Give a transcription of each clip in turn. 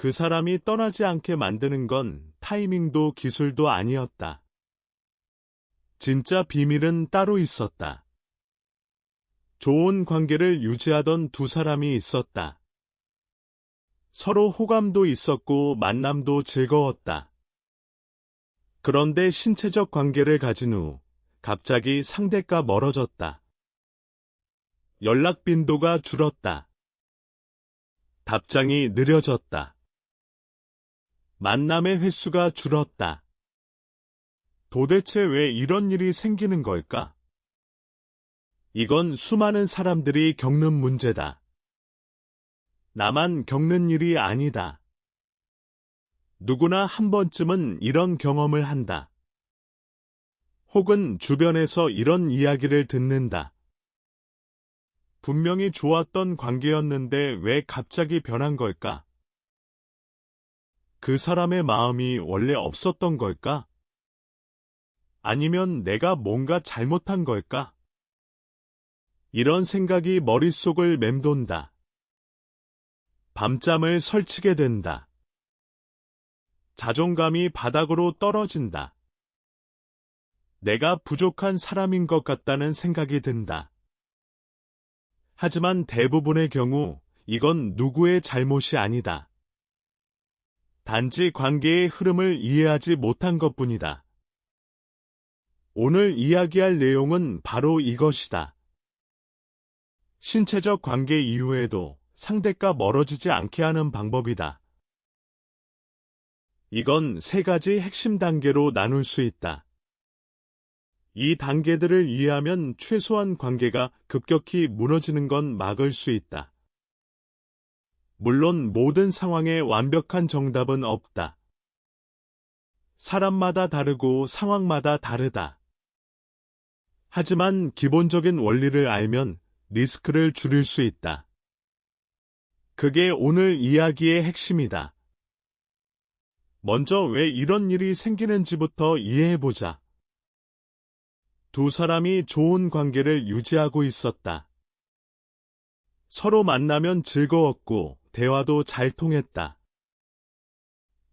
그 사람이 떠나지 않게 만드는 건 타이밍도 기술도 아니었다. 진짜 비밀은 따로 있었다. 좋은 관계를 유지하던 두 사람이 있었다. 서로 호감도 있었고 만남도 즐거웠다. 그런데 신체적 관계를 가진 후 갑자기 상대가 멀어졌다. 연락 빈도가 줄었다. 답장이 느려졌다. 만남의 횟수가 줄었다. 도대체 왜 이런 일이 생기는 걸까? 이건 수많은 사람들이 겪는 문제다. 나만 겪는 일이 아니다. 누구나 한 번쯤은 이런 경험을 한다. 혹은 주변에서 이런 이야기를 듣는다. 분명히 좋았던 관계였는데 왜 갑자기 변한 걸까? 그 사람의 마음이 원래 없었던 걸까? 아니면 내가 뭔가 잘못한 걸까? 이런 생각이 머릿속을 맴돈다. 밤잠을 설치게 된다. 자존감이 바닥으로 떨어진다. 내가 부족한 사람인 것 같다는 생각이 든다. 하지만 대부분의 경우 이건 누구의 잘못이 아니다. 단지 관계의 흐름을 이해하지 못한 것뿐이다. 오늘 이야기할 내용은 바로 이것이다. 신체적 관계 이후에도 상대가 멀어지지 않게 하는 방법이다. 이건 세 가지 핵심 단계로 나눌 수 있다. 이 단계들을 이해하면 최소한 관계가 급격히 무너지는 건 막을 수 있다. 물론 모든 상황에 완벽한 정답은 없다. 사람마다 다르고 상황마다 다르다. 하지만 기본적인 원리를 알면 리스크를 줄일 수 있다. 그게 오늘 이야기의 핵심이다. 먼저 왜 이런 일이 생기는지부터 이해해보자. 두 사람이 좋은 관계를 유지하고 있었다. 서로 만나면 즐거웠고 대화도 잘 통했다.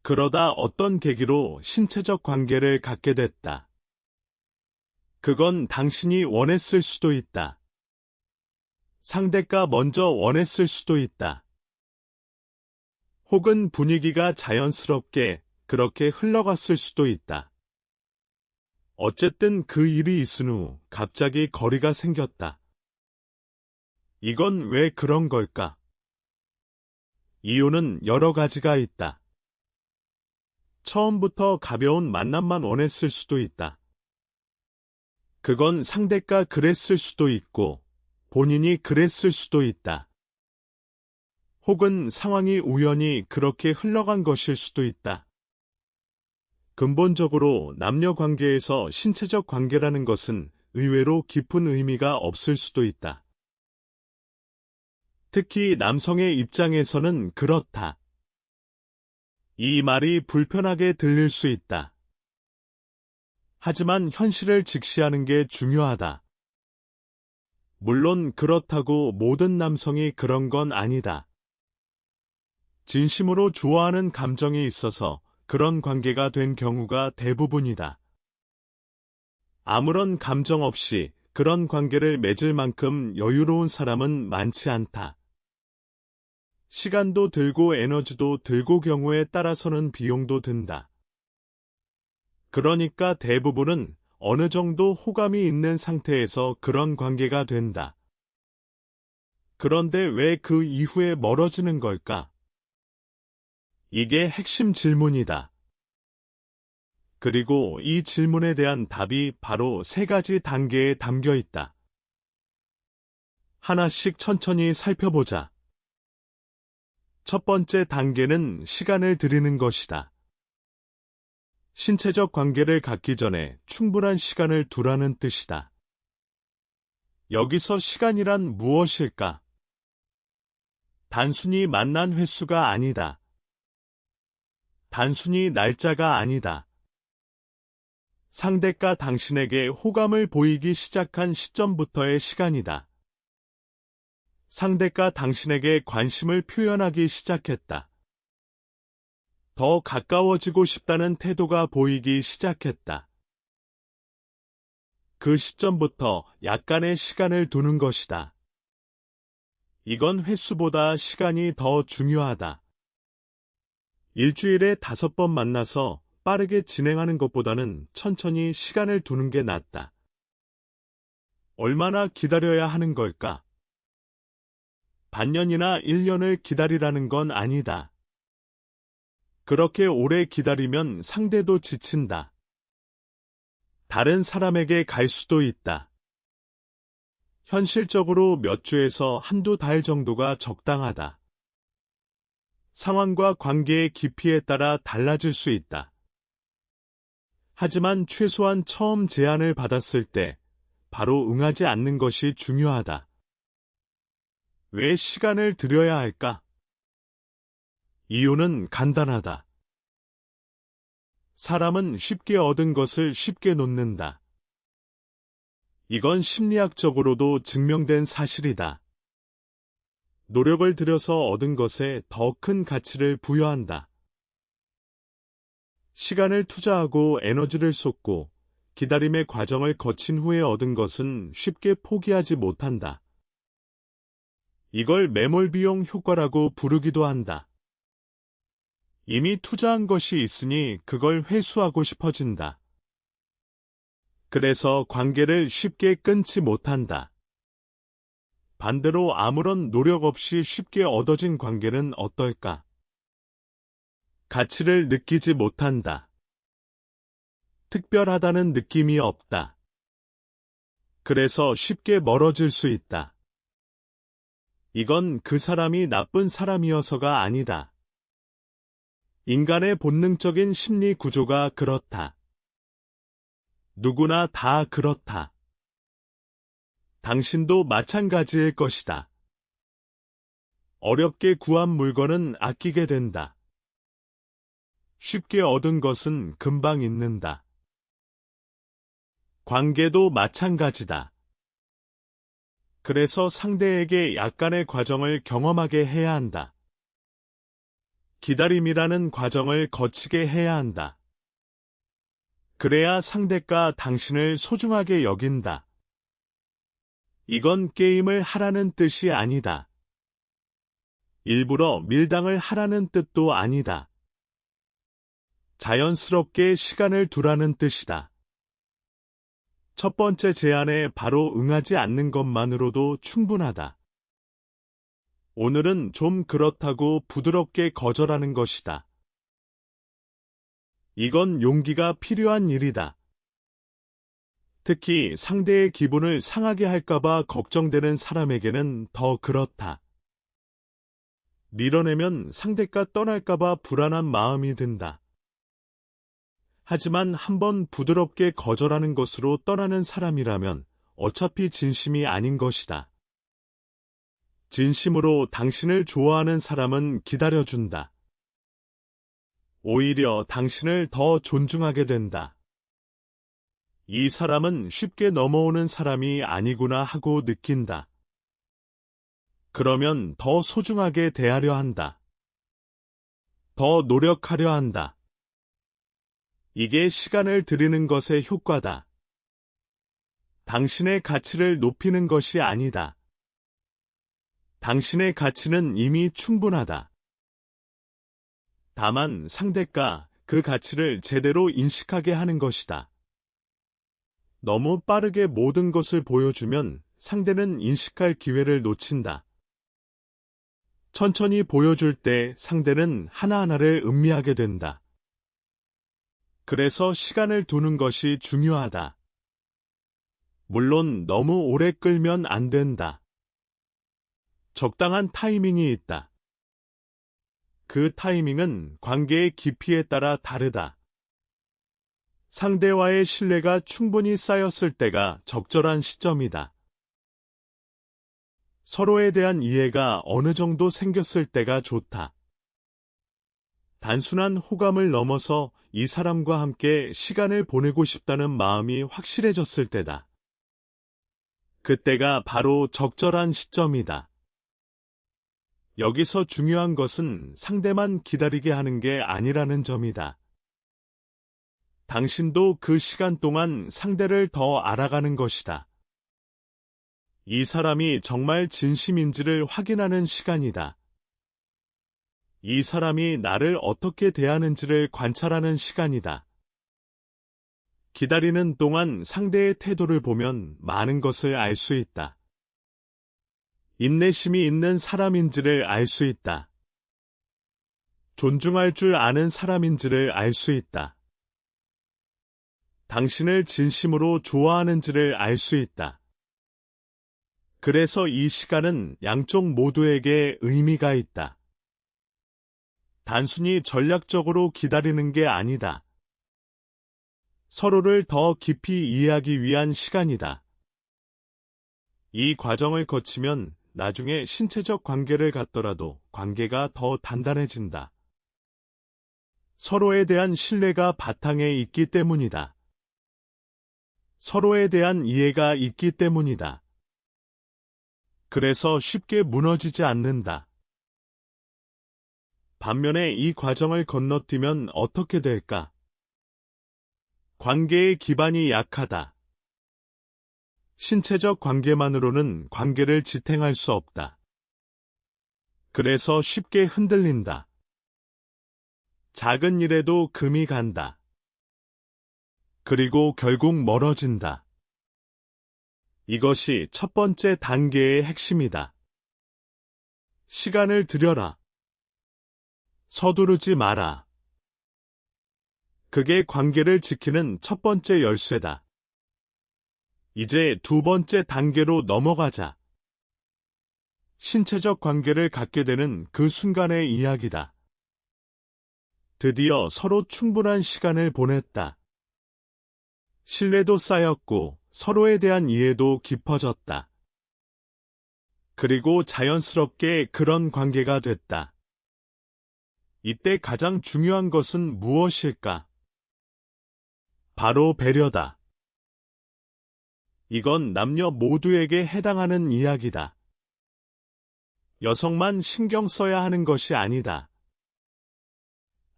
그러다 어떤 계기로 신체적 관계를 갖게 됐다. 그건 당신이 원했을 수도 있다. 상대가 먼저 원했을 수도 있다. 혹은 분위기가 자연스럽게 그렇게 흘러갔을 수도 있다. 어쨌든 그 일이 있은 후 갑자기 거리가 생겼다. 이건 왜 그런 걸까? 이유는 여러 가지가 있다. 처음부터 가벼운 만남만 원했을 수도 있다. 그건 상대가 그랬을 수도 있고 본인이 그랬을 수도 있다. 혹은 상황이 우연히 그렇게 흘러간 것일 수도 있다. 근본적으로 남녀 관계에서 신체적 관계라는 것은 의외로 깊은 의미가 없을 수도 있다. 특히 남성의 입장에서는 그렇다. 이 말이 불편하게 들릴 수 있다. 하지만 현실을 직시하는 게 중요하다. 물론 그렇다고 모든 남성이 그런 건 아니다. 진심으로 좋아하는 감정이 있어서 그런 관계가 된 경우가 대부분이다. 아무런 감정 없이 그런 관계를 맺을 만큼 여유로운 사람은 많지 않다. 시간도 들고 에너지도 들고 경우에 따라서는 비용도 든다. 그러니까 대부분은 어느 정도 호감이 있는 상태에서 그런 관계가 된다. 그런데 왜 그 이후에 멀어지는 걸까? 이게 핵심 질문이다. 그리고 이 질문에 대한 답이 바로 세 가지 단계에 담겨 있다. 하나씩 천천히 살펴보자. 첫 번째 단계는 시간을 들이는 것이다. 신체적 관계를 갖기 전에 충분한 시간을 두라는 뜻이다. 여기서 시간이란 무엇일까? 단순히 만난 횟수가 아니다. 단순히 날짜가 아니다. 상대가 당신에게 호감을 보이기 시작한 시점부터의 시간이다. 상대가 당신에게 관심을 표현하기 시작했다. 더 가까워지고 싶다는 태도가 보이기 시작했다. 그 시점부터 약간의 시간을 두는 것이다. 이건 횟수보다 시간이 더 중요하다. 일주일에 5번 만나서 빠르게 진행하는 것보다는 천천히 시간을 두는 게 낫다. 얼마나 기다려야 하는 걸까? 반년이나 1년을 기다리라는 건 아니다. 그렇게 오래 기다리면 상대도 지친다. 다른 사람에게 갈 수도 있다. 현실적으로 몇 주에서 한두 달 정도가 적당하다. 상황과 관계의 깊이에 따라 달라질 수 있다. 하지만 최소한 처음 제안을 받았을 때 바로 응하지 않는 것이 중요하다. 왜 시간을 들여야 할까? 이유는 간단하다. 사람은 쉽게 얻은 것을 쉽게 놓는다. 이건 심리학적으로도 증명된 사실이다. 노력을 들여서 얻은 것에 더 큰 가치를 부여한다. 시간을 투자하고 에너지를 쏟고 기다림의 과정을 거친 후에 얻은 것은 쉽게 포기하지 못한다. 이걸 매몰 비용 효과라고 부르기도 한다. 이미 투자한 것이 있으니 그걸 회수하고 싶어진다. 그래서 관계를 쉽게 끊지 못한다. 반대로 아무런 노력 없이 쉽게 얻어진 관계는 어떨까? 가치를 느끼지 못한다. 특별하다는 느낌이 없다. 그래서 쉽게 멀어질 수 있다. 이건 그 사람이 나쁜 사람이어서가 아니다. 인간의 본능적인 심리 구조가 그렇다. 누구나 다 그렇다. 당신도 마찬가지일 것이다. 어렵게 구한 물건은 아끼게 된다. 쉽게 얻은 것은 금방 잊는다. 관계도 마찬가지다. 그래서 상대에게 약간의 과정을 경험하게 해야 한다. 기다림이라는 과정을 거치게 해야 한다. 그래야 상대가 당신을 소중하게 여긴다. 이건 게임을 하라는 뜻이 아니다. 일부러 밀당을 하라는 뜻도 아니다. 자연스럽게 시간을 두라는 뜻이다. 첫 번째 제안에 바로 응하지 않는 것만으로도 충분하다. 오늘은 좀 그렇다고 부드럽게 거절하는 것이다. 이건 용기가 필요한 일이다. 특히 상대의 기분을 상하게 할까봐 걱정되는 사람에게는 더 그렇다. 밀어내면 상대가 떠날까봐 불안한 마음이 든다. 하지만 한번 부드럽게 거절하는 것으로 떠나는 사람이라면 어차피 진심이 아닌 것이다. 진심으로 당신을 좋아하는 사람은 기다려준다. 오히려 당신을 더 존중하게 된다. 이 사람은 쉽게 넘어오는 사람이 아니구나 하고 느낀다. 그러면 더 소중하게 대하려 한다. 더 노력하려 한다. 이게 시간을 들이는 것의 효과다. 당신의 가치를 높이는 것이 아니다. 당신의 가치는 이미 충분하다. 다만 상대가 그 가치를 제대로 인식하게 하는 것이다. 너무 빠르게 모든 것을 보여주면 상대는 인식할 기회를 놓친다. 천천히 보여줄 때 상대는 하나하나를 음미하게 된다. 그래서 시간을 두는 것이 중요하다. 물론 너무 오래 끌면 안 된다. 적당한 타이밍이 있다. 그 타이밍은 관계의 깊이에 따라 다르다. 상대와의 신뢰가 충분히 쌓였을 때가 적절한 시점이다. 서로에 대한 이해가 어느 정도 생겼을 때가 좋다. 단순한 호감을 넘어서 이 사람과 함께 시간을 보내고 싶다는 마음이 확실해졌을 때다. 그때가 바로 적절한 시점이다. 여기서 중요한 것은 상대만 기다리게 하는 게 아니라는 점이다. 당신도 그 시간 동안 상대를 더 알아가는 것이다. 이 사람이 정말 진심인지를 확인하는 시간이다. 이 사람이 나를 어떻게 대하는지를 관찰하는 시간이다. 기다리는 동안 상대의 태도를 보면 많은 것을 알 수 있다. 인내심이 있는 사람인지를 알 수 있다. 존중할 줄 아는 사람인지를 알 수 있다. 당신을 진심으로 좋아하는지를 알 수 있다. 그래서 이 시간은 양쪽 모두에게 의미가 있다. 단순히 전략적으로 기다리는 게 아니다. 서로를 더 깊이 이해하기 위한 시간이다. 이 과정을 거치면 나중에 신체적 관계를 갖더라도 관계가 더 단단해진다. 서로에 대한 신뢰가 바탕에 있기 때문이다. 서로에 대한 이해가 있기 때문이다. 그래서 쉽게 무너지지 않는다. 반면에 이 과정을 건너뛰면 어떻게 될까? 관계의 기반이 약하다. 신체적 관계만으로는 관계를 지탱할 수 없다. 그래서 쉽게 흔들린다. 작은 일에도 금이 간다. 그리고 결국 멀어진다. 이것이 첫 번째 단계의 핵심이다. 시간을 들여라. 서두르지 마라. 그게 관계를 지키는 첫 번째 열쇠다. 이제 두 번째 단계로 넘어가자. 신체적 관계를 갖게 되는 그 순간의 이야기다. 드디어 서로 충분한 시간을 보냈다. 신뢰도 쌓였고 서로에 대한 이해도 깊어졌다. 그리고 자연스럽게 그런 관계가 됐다. 이때 가장 중요한 것은 무엇일까? 바로 배려다. 이건 남녀 모두에게 해당하는 이야기다. 여성만 신경 써야 하는 것이 아니다.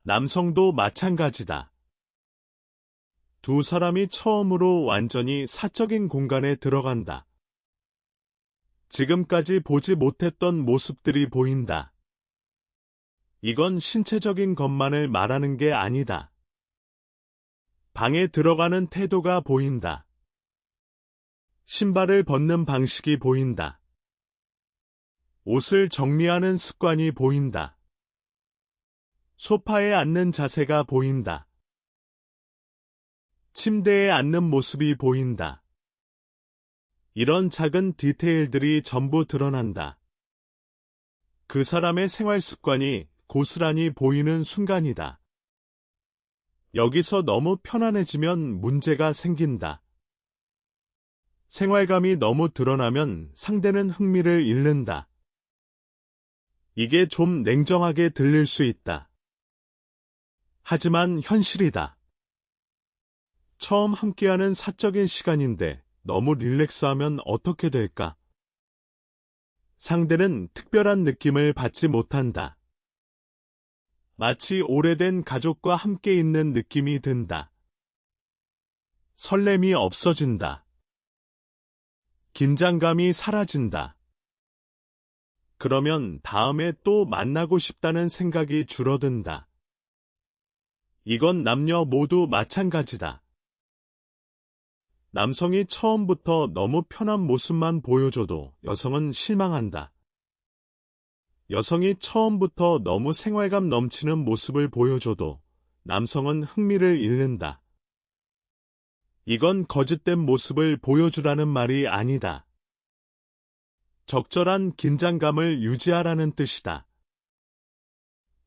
남성도 마찬가지다. 두 사람이 처음으로 완전히 사적인 공간에 들어간다. 지금까지 보지 못했던 모습들이 보인다. 이건 신체적인 것만을 말하는 게 아니다. 방에 들어가는 태도가 보인다. 신발을 벗는 방식이 보인다. 옷을 정리하는 습관이 보인다. 소파에 앉는 자세가 보인다. 침대에 앉는 모습이 보인다. 이런 작은 디테일들이 전부 드러난다. 그 사람의 생활 습관이 고스란히 보이는 순간이다. 여기서 너무 편안해지면 문제가 생긴다. 생활감이 너무 드러나면 상대는 흥미를 잃는다. 이게 좀 냉정하게 들릴 수 있다. 하지만 현실이다. 처음 함께하는 사적인 시간인데 너무 릴렉스하면 어떻게 될까? 상대는 특별한 느낌을 받지 못한다. 마치 오래된 가족과 함께 있는 느낌이 든다. 설렘이 없어진다. 긴장감이 사라진다. 그러면 다음에 또 만나고 싶다는 생각이 줄어든다. 이건 남녀 모두 마찬가지다. 남성이 처음부터 너무 편한 모습만 보여줘도 여성은 실망한다. 여성이 처음부터 너무 생활감 넘치는 모습을 보여줘도 남성은 흥미를 잃는다. 이건 거짓된 모습을 보여주라는 말이 아니다. 적절한 긴장감을 유지하라는 뜻이다.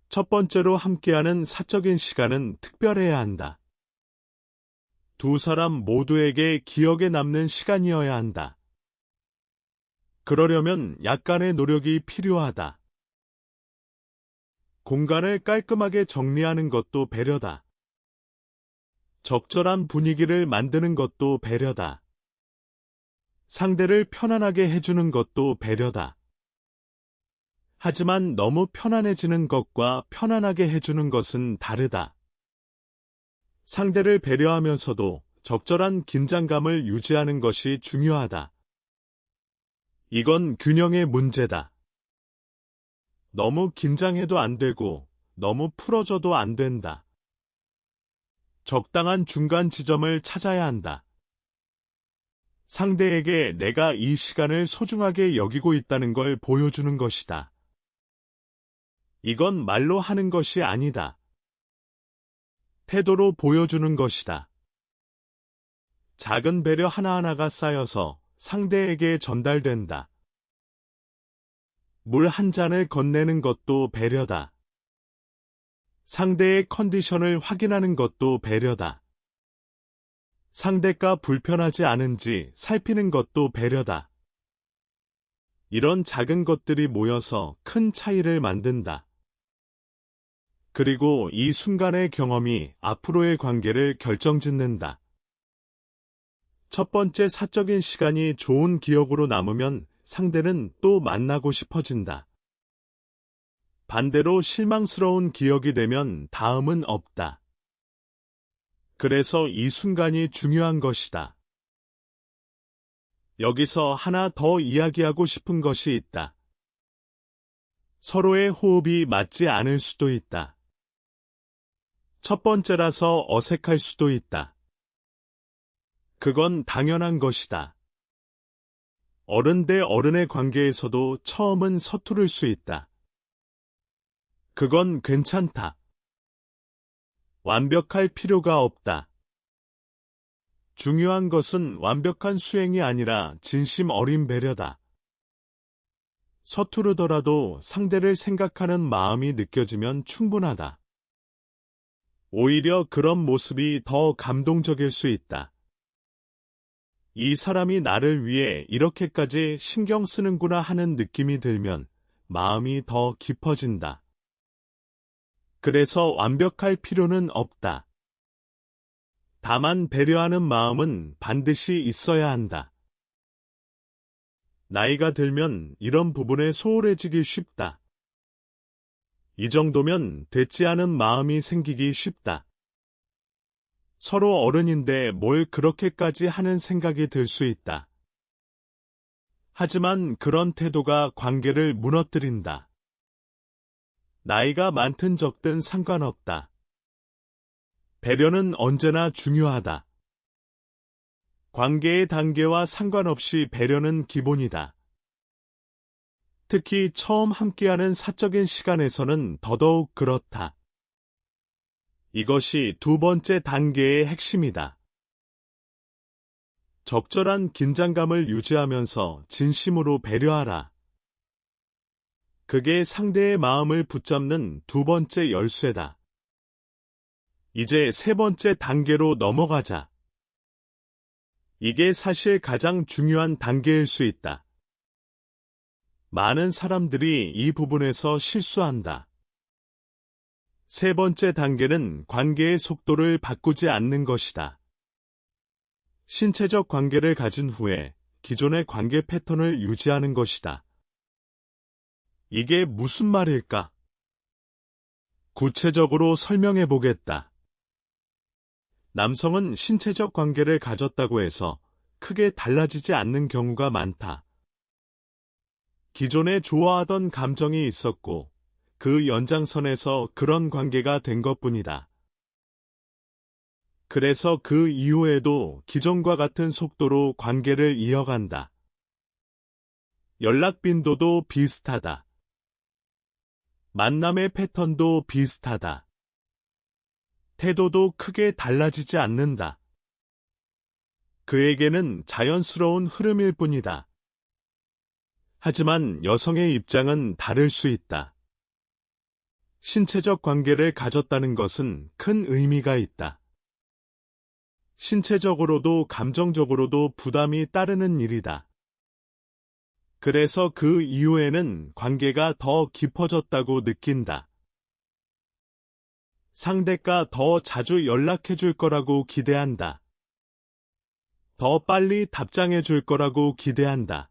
첫 번째로 함께하는 사적인 시간은 특별해야 한다. 두 사람 모두에게 기억에 남는 시간이어야 한다. 그러려면 약간의 노력이 필요하다. 공간을 깔끔하게 정리하는 것도 배려다. 적절한 분위기를 만드는 것도 배려다. 상대를 편안하게 해주는 것도 배려다. 하지만 너무 편안해지는 것과 편안하게 해주는 것은 다르다. 상대를 배려하면서도 적절한 긴장감을 유지하는 것이 중요하다. 이건 균형의 문제다. 너무 긴장해도 안 되고 너무 풀어져도 안 된다. 적당한 중간 지점을 찾아야 한다. 상대에게 내가 이 시간을 소중하게 여기고 있다는 걸 보여주는 것이다. 이건 말로 하는 것이 아니다. 태도로 보여주는 것이다. 작은 배려 하나하나가 쌓여서 상대에게 전달된다. 물 한 잔을 건네는 것도 배려다. 상대의 컨디션을 확인하는 것도 배려다. 상대가 불편하지 않은지 살피는 것도 배려다. 이런 작은 것들이 모여서 큰 차이를 만든다. 그리고 이 순간의 경험이 앞으로의 관계를 결정짓는다. 첫 번째 사적인 시간이 좋은 기억으로 남으면 상대는 또 만나고 싶어진다. 반대로 실망스러운 기억이 되면 다음은 없다. 그래서 이 순간이 중요한 것이다. 여기서 하나 더 이야기하고 싶은 것이 있다. 서로의 호흡이 맞지 않을 수도 있다. 첫 번째라서 어색할 수도 있다. 그건 당연한 것이다. 어른 대 어른의 관계에서도 처음은 서투를 수 있다. 그건 괜찮다. 완벽할 필요가 없다. 중요한 것은 완벽한 수행이 아니라 진심 어린 배려다. 서투르더라도 상대를 생각하는 마음이 느껴지면 충분하다. 오히려 그런 모습이 더 감동적일 수 있다. 이 사람이 나를 위해 이렇게까지 신경 쓰는구나 하는 느낌이 들면 마음이 더 깊어진다. 그래서 완벽할 필요는 없다. 다만 배려하는 마음은 반드시 있어야 한다. 나이가 들면 이런 부분에 소홀해지기 쉽다. 이 정도면 됐지 않은 마음이 생기기 쉽다. 서로 어른인데 뭘 그렇게까지 하는 생각이 들 수 있다. 하지만 그런 태도가 관계를 무너뜨린다. 나이가 많든 적든 상관없다. 배려는 언제나 중요하다. 관계의 단계와 상관없이 배려는 기본이다. 특히 처음 함께하는 사적인 시간에서는 더더욱 그렇다. 이것이 두 번째 단계의 핵심이다. 적절한 긴장감을 유지하면서 진심으로 배려하라. 그게 상대의 마음을 붙잡는 두 번째 열쇠다. 이제 세 번째 단계로 넘어가자. 이게 사실 가장 중요한 단계일 수 있다. 많은 사람들이 이 부분에서 실수한다. 세 번째 단계는 관계의 속도를 바꾸지 않는 것이다. 신체적 관계를 가진 후에 기존의 관계 패턴을 유지하는 것이다. 이게 무슨 말일까? 구체적으로 설명해 보겠다. 남성은 신체적 관계를 가졌다고 해서 크게 달라지지 않는 경우가 많다. 기존에 좋아하던 감정이 있었고 그 연장선에서 그런 관계가 된 것뿐이다. 그래서 그 이후에도 기존과 같은 속도로 관계를 이어간다. 연락 빈도도 비슷하다. 만남의 패턴도 비슷하다. 태도도 크게 달라지지 않는다. 그에게는 자연스러운 흐름일 뿐이다. 하지만 여성의 입장은 다를 수 있다. 신체적 관계를 가졌다는 것은 큰 의미가 있다. 신체적으로도 감정적으로도 부담이 따르는 일이다. 그래서 그 이후에는 관계가 더 깊어졌다고 느낀다. 상대가 더 자주 연락해 줄 거라고 기대한다. 더 빨리 답장해 줄 거라고 기대한다.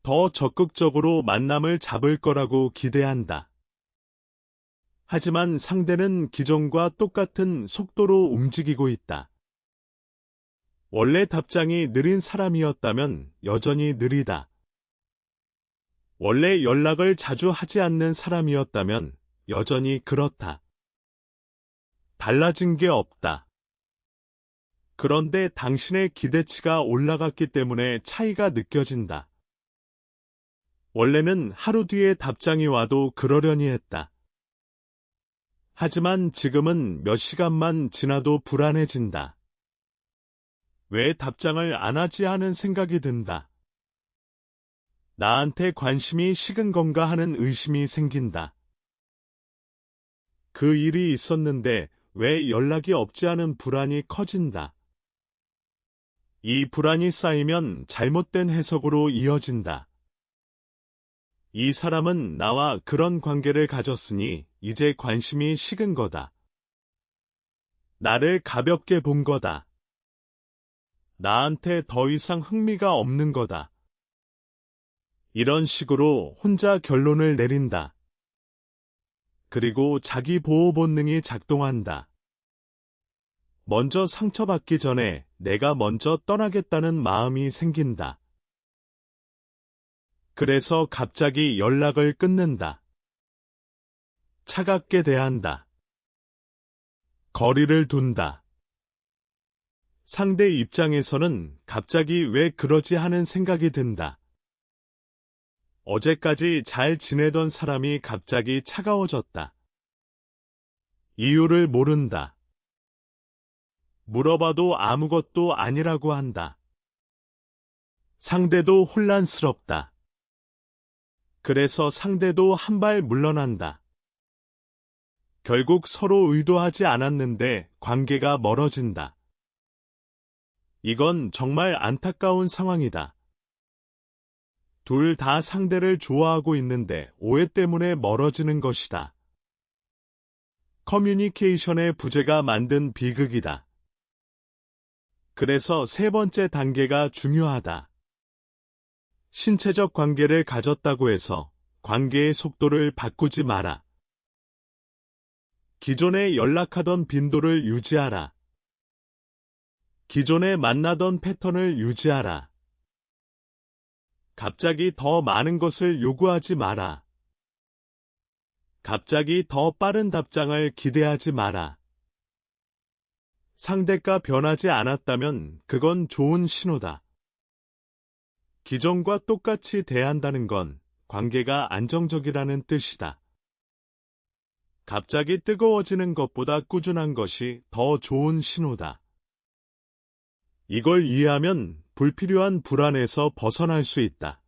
더 적극적으로 만남을 잡을 거라고 기대한다. 하지만 상대는 기존과 똑같은 속도로 움직이고 있다. 원래 답장이 느린 사람이었다면 여전히 느리다. 원래 연락을 자주 하지 않는 사람이었다면 여전히 그렇다. 달라진 게 없다. 그런데 당신의 기대치가 올라갔기 때문에 차이가 느껴진다. 원래는 하루 뒤에 답장이 와도 그러려니 했다. 하지만 지금은 몇 시간만 지나도 불안해진다. 왜 답장을 안 하지 하는 생각이 든다. 나한테 관심이 식은 건가 하는 의심이 생긴다. 그 일이 있었는데 왜 연락이 없지 하는 불안이 커진다. 이 불안이 쌓이면 잘못된 해석으로 이어진다. 이 사람은 나와 그런 관계를 가졌으니 이제 관심이 식은 거다. 나를 가볍게 본 거다. 나한테 더 이상 흥미가 없는 거다. 이런 식으로 혼자 결론을 내린다. 그리고 자기 보호 본능이 작동한다. 먼저 상처받기 전에 내가 먼저 떠나겠다는 마음이 생긴다. 그래서 갑자기 연락을 끊는다. 차갑게 대한다. 거리를 둔다. 상대 입장에서는 갑자기 왜 그러지 하는 생각이 든다. 어제까지 잘 지내던 사람이 갑자기 차가워졌다. 이유를 모른다. 물어봐도 아무것도 아니라고 한다. 상대도 혼란스럽다. 그래서 상대도 한 발 물러난다. 결국 서로 의도하지 않았는데 관계가 멀어진다. 이건 정말 안타까운 상황이다. 둘 다 상대를 좋아하고 있는데 오해 때문에 멀어지는 것이다. 커뮤니케이션의 부재가 만든 비극이다. 그래서 세 번째 단계가 중요하다. 신체적 관계를 가졌다고 해서 관계의 속도를 바꾸지 마라. 기존에 연락하던 빈도를 유지하라. 기존에 만나던 패턴을 유지하라. 갑자기 더 많은 것을 요구하지 마라. 갑자기 더 빠른 답장을 기대하지 마라. 상대가 변하지 않았다면 그건 좋은 신호다. 기존과 똑같이 대한다는 건 관계가 안정적이라는 뜻이다. 갑자기 뜨거워지는 것보다 꾸준한 것이 더 좋은 신호다. 이걸 이해하면 불필요한 불안에서 벗어날 수 있다.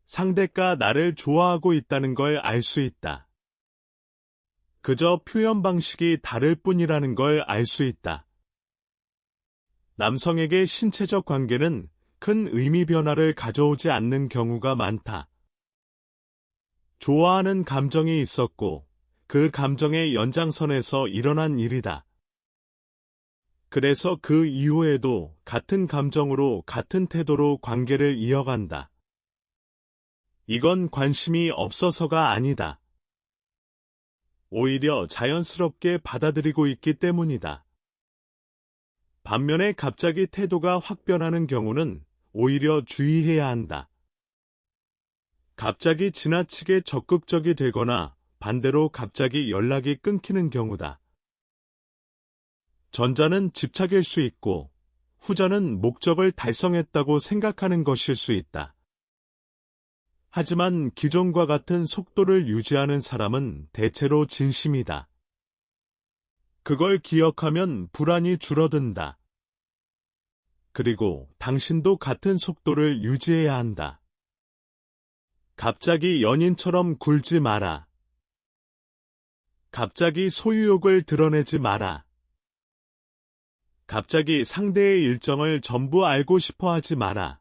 상대가 나를 좋아하고 있다는 걸 알 수 있다. 그저 표현 방식이 다를 뿐이라는 걸 알 수 있다. 남성에게 신체적 관계는 큰 의미 변화를 가져오지 않는 경우가 많다. 좋아하는 감정이 있었고 그 감정의 연장선에서 일어난 일이다. 그래서 그 이후에도 같은 감정으로 같은 태도로 관계를 이어간다. 이건 관심이 없어서가 아니다. 오히려 자연스럽게 받아들이고 있기 때문이다. 반면에 갑자기 태도가 확 변하는 경우는 오히려 주의해야 한다. 갑자기 지나치게 적극적이 되거나 반대로 갑자기 연락이 끊기는 경우다. 전자는 집착일 수 있고 후자는 목적을 달성했다고 생각하는 것일 수 있다. 하지만 기존과 같은 속도를 유지하는 사람은 대체로 진심이다. 그걸 기억하면 불안이 줄어든다. 그리고 당신도 같은 속도를 유지해야 한다. 갑자기 연인처럼 굴지 마라. 갑자기 소유욕을 드러내지 마라. 갑자기 상대의 일정을 전부 알고 싶어 하지 마라.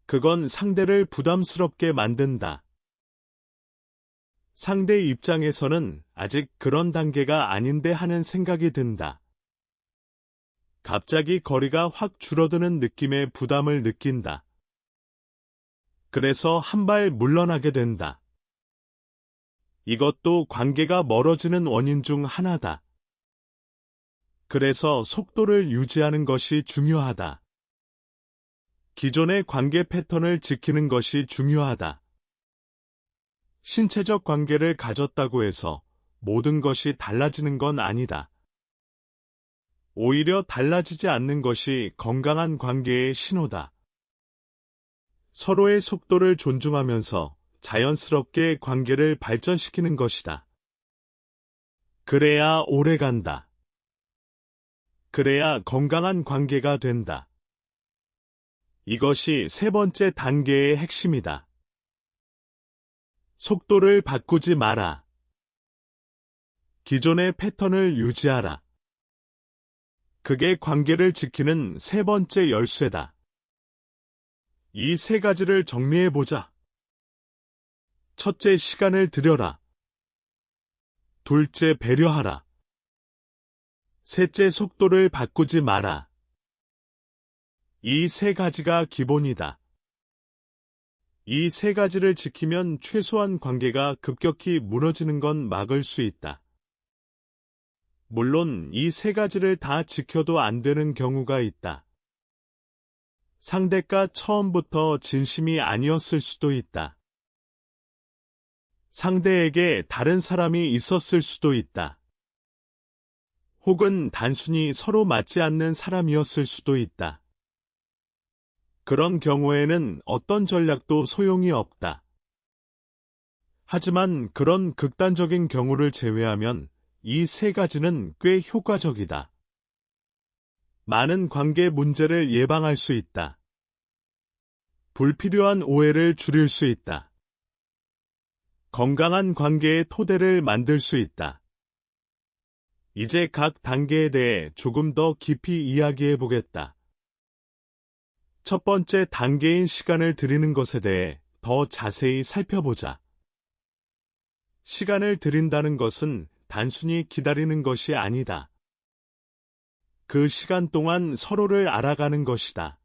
그건 상대를 부담스럽게 만든다. 상대 입장에서는 아직 그런 단계가 아닌데 하는 생각이 든다. 갑자기 거리가 확 줄어드는 느낌의 부담을 느낀다. 그래서 한 발 물러나게 된다. 이것도 관계가 멀어지는 원인 중 하나다. 그래서 속도를 유지하는 것이 중요하다. 기존의 관계 패턴을 지키는 것이 중요하다. 신체적 관계를 가졌다고 해서 모든 것이 달라지는 건 아니다. 오히려 달라지지 않는 것이 건강한 관계의 신호다. 서로의 속도를 존중하면서 자연스럽게 관계를 발전시키는 것이다. 그래야 오래 간다. 그래야 건강한 관계가 된다. 이것이 세 번째 단계의 핵심이다. 속도를 바꾸지 마라. 기존의 패턴을 유지하라. 그게 관계를 지키는 세 번째 열쇠다. 이 세 가지를 정리해보자. 첫째, 시간을 들여라. 둘째, 배려하라. 셋째, 속도를 바꾸지 마라. 이 세 가지가 기본이다. 이 세 가지를 지키면 최소한 관계가 급격히 무너지는 건 막을 수 있다. 물론 이 세 가지를 다 지켜도 안 되는 경우가 있다. 상대가 처음부터 진심이 아니었을 수도 있다. 상대에게 다른 사람이 있었을 수도 있다. 혹은 단순히 서로 맞지 않는 사람이었을 수도 있다. 그런 경우에는 어떤 전략도 소용이 없다. 하지만 그런 극단적인 경우를 제외하면 이 세 가지는 꽤 효과적이다. 많은 관계 문제를 예방할 수 있다. 불필요한 오해를 줄일 수 있다. 건강한 관계의 토대를 만들 수 있다. 이제 각 단계에 대해 조금 더 깊이 이야기해 보겠다. 첫 번째 단계인 시간을 들이는 것에 대해 더 자세히 살펴보자. 시간을 들인다는 것은 단순히 기다리는 것이 아니다. 그 시간 동안 서로를 알아가는 것이다.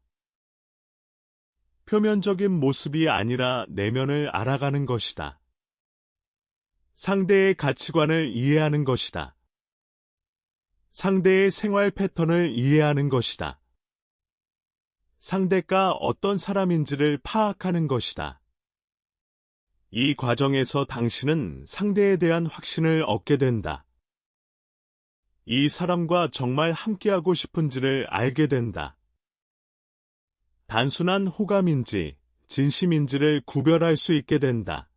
표면적인 모습이 아니라 내면을 알아가는 것이다. 상대의 가치관을 이해하는 것이다. 상대의 생활 패턴을 이해하는 것이다. 상대가 어떤 사람인지를 파악하는 것이다. 이 과정에서 당신은 상대에 대한 확신을 얻게 된다. 이 사람과 정말 함께하고 싶은지를 알게 된다. 단순한 호감인지 진심인지를 구별할 수 있게 된다.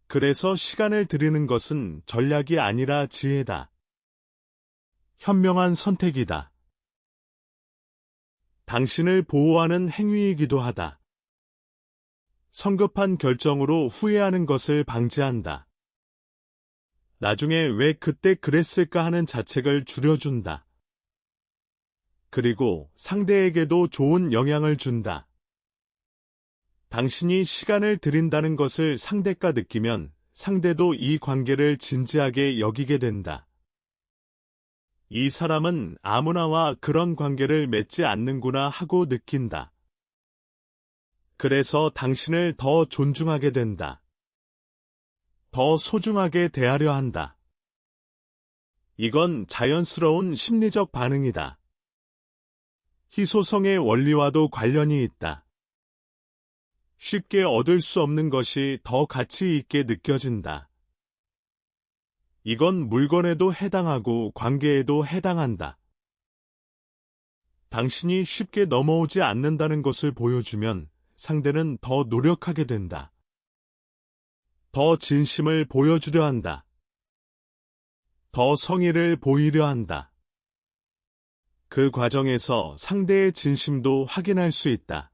그래서 시간을 들이는 것은 전략이 아니라 지혜다. 현명한 선택이다. 당신을 보호하는 행위이기도 하다. 성급한 결정으로 후회하는 것을 방지한다. 나중에 왜 그때 그랬을까 하는 자책을 줄여준다. 그리고 상대에게도 좋은 영향을 준다. 당신이 시간을 들인다는 것을 상대가 느끼면 상대도 이 관계를 진지하게 여기게 된다. 이 사람은 아무나와 그런 관계를 맺지 않는구나 하고 느낀다. 그래서 당신을 더 존중하게 된다. 더 소중하게 대하려 한다. 이건 자연스러운 심리적 반응이다. 희소성의 원리와도 관련이 있다. 쉽게 얻을 수 없는 것이 더 가치 있게 느껴진다. 이건 물건에도 해당하고 관계에도 해당한다. 당신이 쉽게 넘어오지 않는다는 것을 보여주면 상대는 더 노력하게 된다. 더 진심을 보여주려 한다. 더 성의를 보이려 한다. 그 과정에서 상대의 진심도 확인할 수 있다.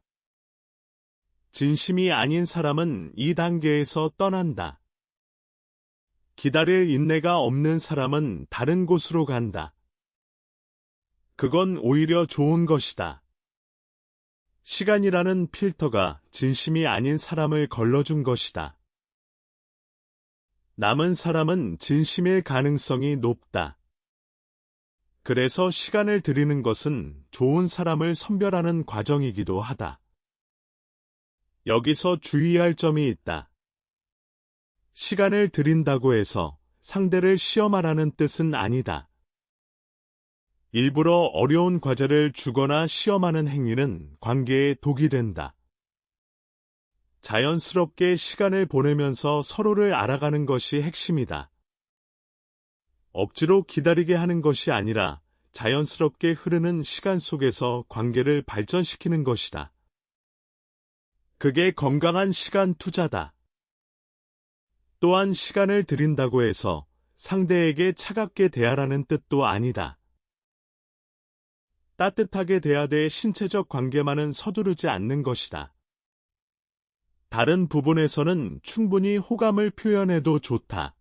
진심이 아닌 사람은 이 단계에서 떠난다. 기다릴 인내가 없는 사람은 다른 곳으로 간다. 그건 오히려 좋은 것이다. 시간이라는 필터가 진심이 아닌 사람을 걸러준 것이다. 남은 사람은 진심일 가능성이 높다. 그래서 시간을 들이는 것은 좋은 사람을 선별하는 과정이기도 하다. 여기서 주의할 점이 있다. 시간을 들인다고 해서 상대를 시험하라는 뜻은 아니다. 일부러 어려운 과제를 주거나 시험하는 행위는 관계에 독이 된다. 자연스럽게 시간을 보내면서 서로를 알아가는 것이 핵심이다. 억지로 기다리게 하는 것이 아니라 자연스럽게 흐르는 시간 속에서 관계를 발전시키는 것이다. 그게 건강한 시간 투자다. 또한 시간을 들인다고 해서 상대에게 차갑게 대하라는 뜻도 아니다. 따뜻하게 대하되 신체적 관계만은 서두르지 않는 것이다. 다른 부분에서는 충분히 호감을 표현해도 좋다.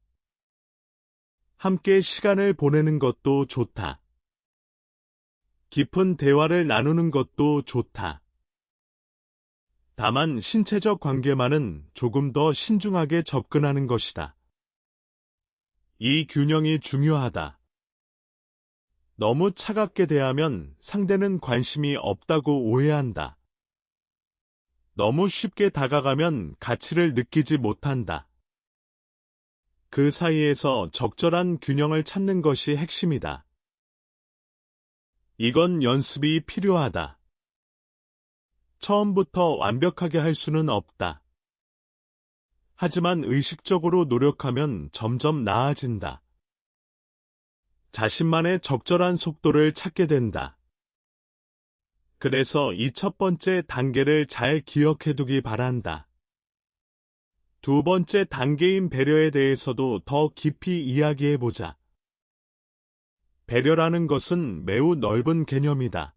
함께 시간을 보내는 것도 좋다. 깊은 대화를 나누는 것도 좋다. 다만 신체적 관계만은 조금 더 신중하게 접근하는 것이다. 이 균형이 중요하다. 너무 차갑게 대하면 상대는 관심이 없다고 오해한다. 너무 쉽게 다가가면 가치를 느끼지 못한다. 그 사이에서 적절한 균형을 찾는 것이 핵심이다. 이건 연습이 필요하다. 처음부터 완벽하게 할 수는 없다. 하지만 의식적으로 노력하면 점점 나아진다. 자신만의 적절한 속도를 찾게 된다. 그래서 이 첫 번째 단계를 잘 기억해두기 바란다. 두 번째 단계인 배려에 대해서도 더 깊이 이야기해보자. 배려라는 것은 매우 넓은 개념이다.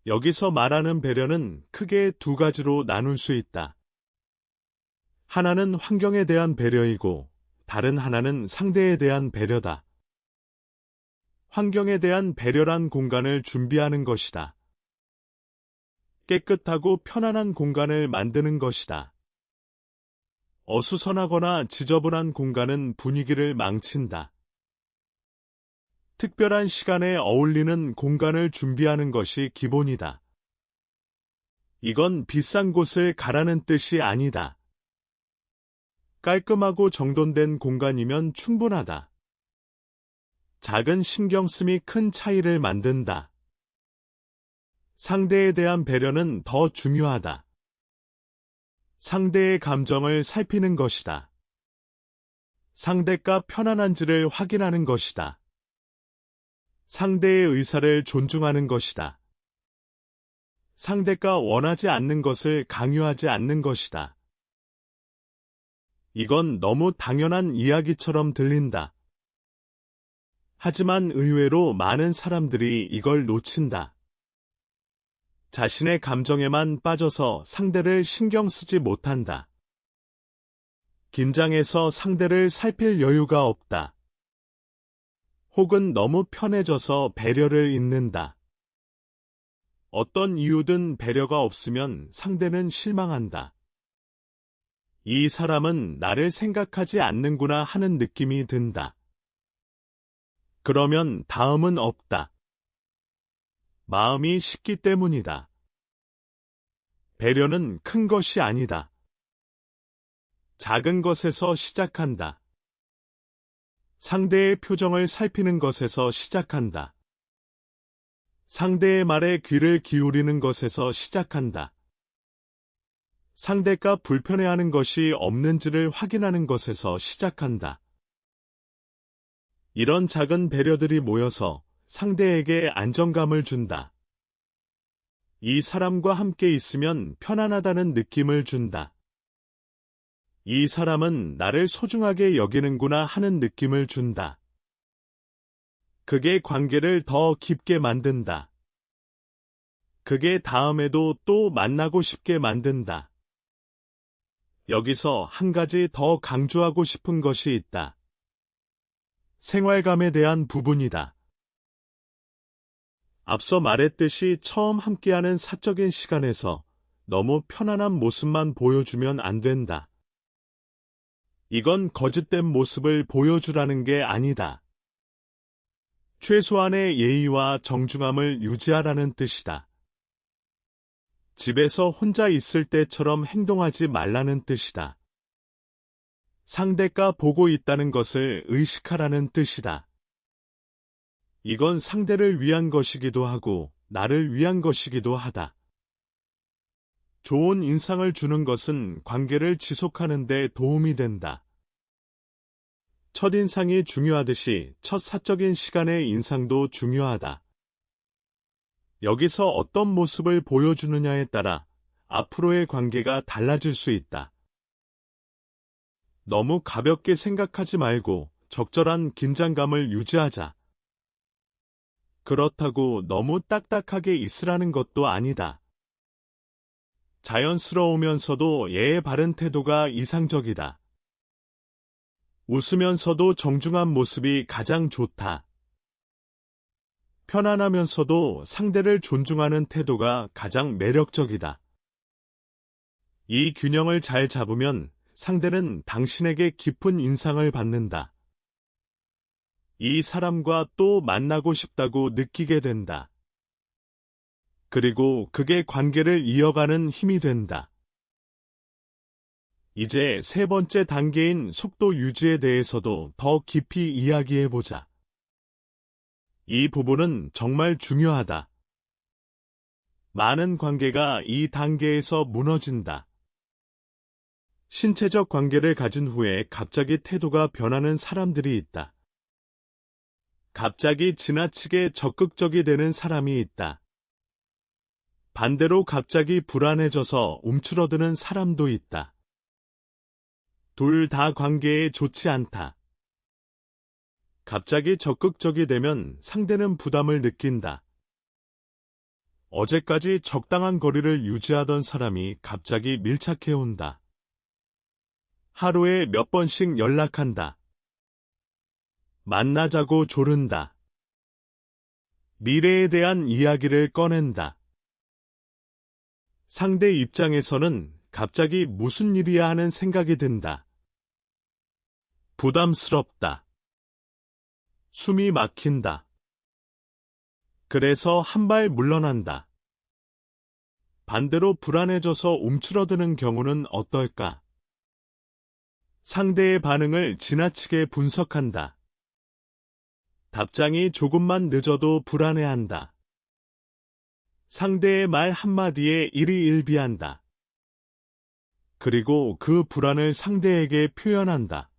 여기서 말하는 배려는 크게 두 가지로 나눌 수 있다. 하나는 환경에 대한 배려이고 다른 하나는 상대에 대한 배려다. 환경에 대한 배려란 공간을 준비하는 것이다. 깨끗하고 편안한 공간을 만드는 것이다. 어수선하거나 지저분한 공간은 분위기를 망친다. 특별한 시간에 어울리는 공간을 준비하는 것이 기본이다. 이건 비싼 곳을 가라는 뜻이 아니다. 깔끔하고 정돈된 공간이면 충분하다. 작은 신경씀이 큰 차이를 만든다. 상대에 대한 배려는 더 중요하다. 상대의 감정을 살피는 것이다. 상대가 편안한지를 확인하는 것이다. 상대의 의사를 존중하는 것이다. 상대가 원하지 않는 것을 강요하지 않는 것이다. 이건 너무 당연한 이야기처럼 들린다. 하지만 의외로 많은 사람들이 이걸 놓친다. 자신의 감정에만 빠져서 상대를 신경 쓰지 못한다. 긴장해서 상대를 살필 여유가 없다. 혹은 너무 편해져서 배려를 잊는다. 어떤 이유든 배려가 없으면 상대는 실망한다. 이 사람은 나를 생각하지 않는구나 하는 느낌이 든다. 그러면 다음은 없다. 마음이 식기 때문이다. 배려는 큰 것이 아니다. 작은 것에서 시작한다. 상대의 표정을 살피는 것에서 시작한다. 상대의 말에 귀를 기울이는 것에서 시작한다. 상대가 불편해하는 것이 없는지를 확인하는 것에서 시작한다. 이런 작은 배려들이 모여서 상대에게 안정감을 준다. 이 사람과 함께 있으면 편안하다는 느낌을 준다. 이 사람은 나를 소중하게 여기는구나 하는 느낌을 준다. 그게 관계를 더 깊게 만든다. 그게 다음에도 또 만나고 싶게 만든다. 여기서 한 가지 더 강조하고 싶은 것이 있다. 생활감에 대한 부분이다. 앞서 말했듯이 처음 함께하는 사적인 시간에서 너무 편안한 모습만 보여주면 안 된다. 이건 거짓된 모습을 보여주라는 게 아니다. 최소한의 예의와 정중함을 유지하라는 뜻이다. 집에서 혼자 있을 때처럼 행동하지 말라는 뜻이다. 상대가 보고 있다는 것을 의식하라는 뜻이다. 이건 상대를 위한 것이기도 하고 나를 위한 것이기도 하다. 좋은 인상을 주는 것은 관계를 지속하는 데 도움이 된다. 첫인상이 중요하듯이 첫 사적인 시간의 인상도 중요하다. 여기서 어떤 모습을 보여주느냐에 따라 앞으로의 관계가 달라질 수 있다. 너무 가볍게 생각하지 말고 적절한 긴장감을 유지하자. 그렇다고 너무 딱딱하게 있으라는 것도 아니다. 자연스러우면서도 예의 바른 태도가 이상적이다. 웃으면서도 정중한 모습이 가장 좋다. 편안하면서도 상대를 존중하는 태도가 가장 매력적이다. 이 균형을 잘 잡으면 상대는 당신에게 깊은 인상을 받는다. 이 사람과 또 만나고 싶다고 느끼게 된다. 그리고 그게 관계를 이어가는 힘이 된다. 이제 세 번째 단계인 속도 유지에 대해서도 더 깊이 이야기해보자. 이 부분은 정말 중요하다. 많은 관계가 이 단계에서 무너진다. 신체적 관계를 가진 후에 갑자기 태도가 변하는 사람들이 있다. 갑자기 지나치게 적극적이 되는 사람이 있다. 반대로 갑자기 불안해져서 움츠러드는 사람도 있다. 둘 다 관계에 좋지 않다. 갑자기 적극적이 되면 상대는 부담을 느낀다. 어제까지 적당한 거리를 유지하던 사람이 갑자기 밀착해온다. 하루에 몇 번씩 연락한다. 만나자고 조른다. 미래에 대한 이야기를 꺼낸다. 상대 입장에서는 갑자기 무슨 일이야 하는 생각이 든다. 부담스럽다. 숨이 막힌다. 그래서 한 발 물러난다. 반대로 불안해져서 움츠러드는 경우는 어떨까? 상대의 반응을 지나치게 분석한다. 답장이 조금만 늦어도 불안해한다. 상대의 말 한마디에 일희일비한다. 그리고 그 불안을 상대에게 표현한다.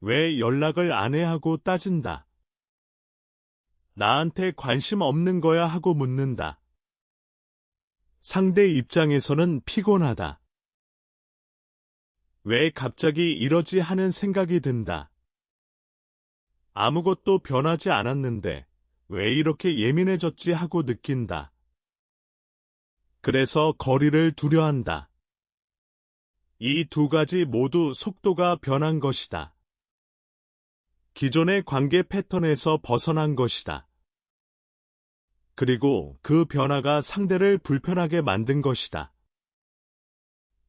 왜 연락을 안 해 하고 따진다. 나한테 관심 없는 거야 하고 묻는다. 상대 입장에서는 피곤하다. 왜 갑자기 이러지 하는 생각이 든다. 아무것도 변하지 않았는데 왜 이렇게 예민해졌지 하고 느낀다. 그래서 거리를 두려 한다. 이 두 가지 모두 속도가 변한 것이다. 기존의 관계 패턴에서 벗어난 것이다. 그리고 그 변화가 상대를 불편하게 만든 것이다.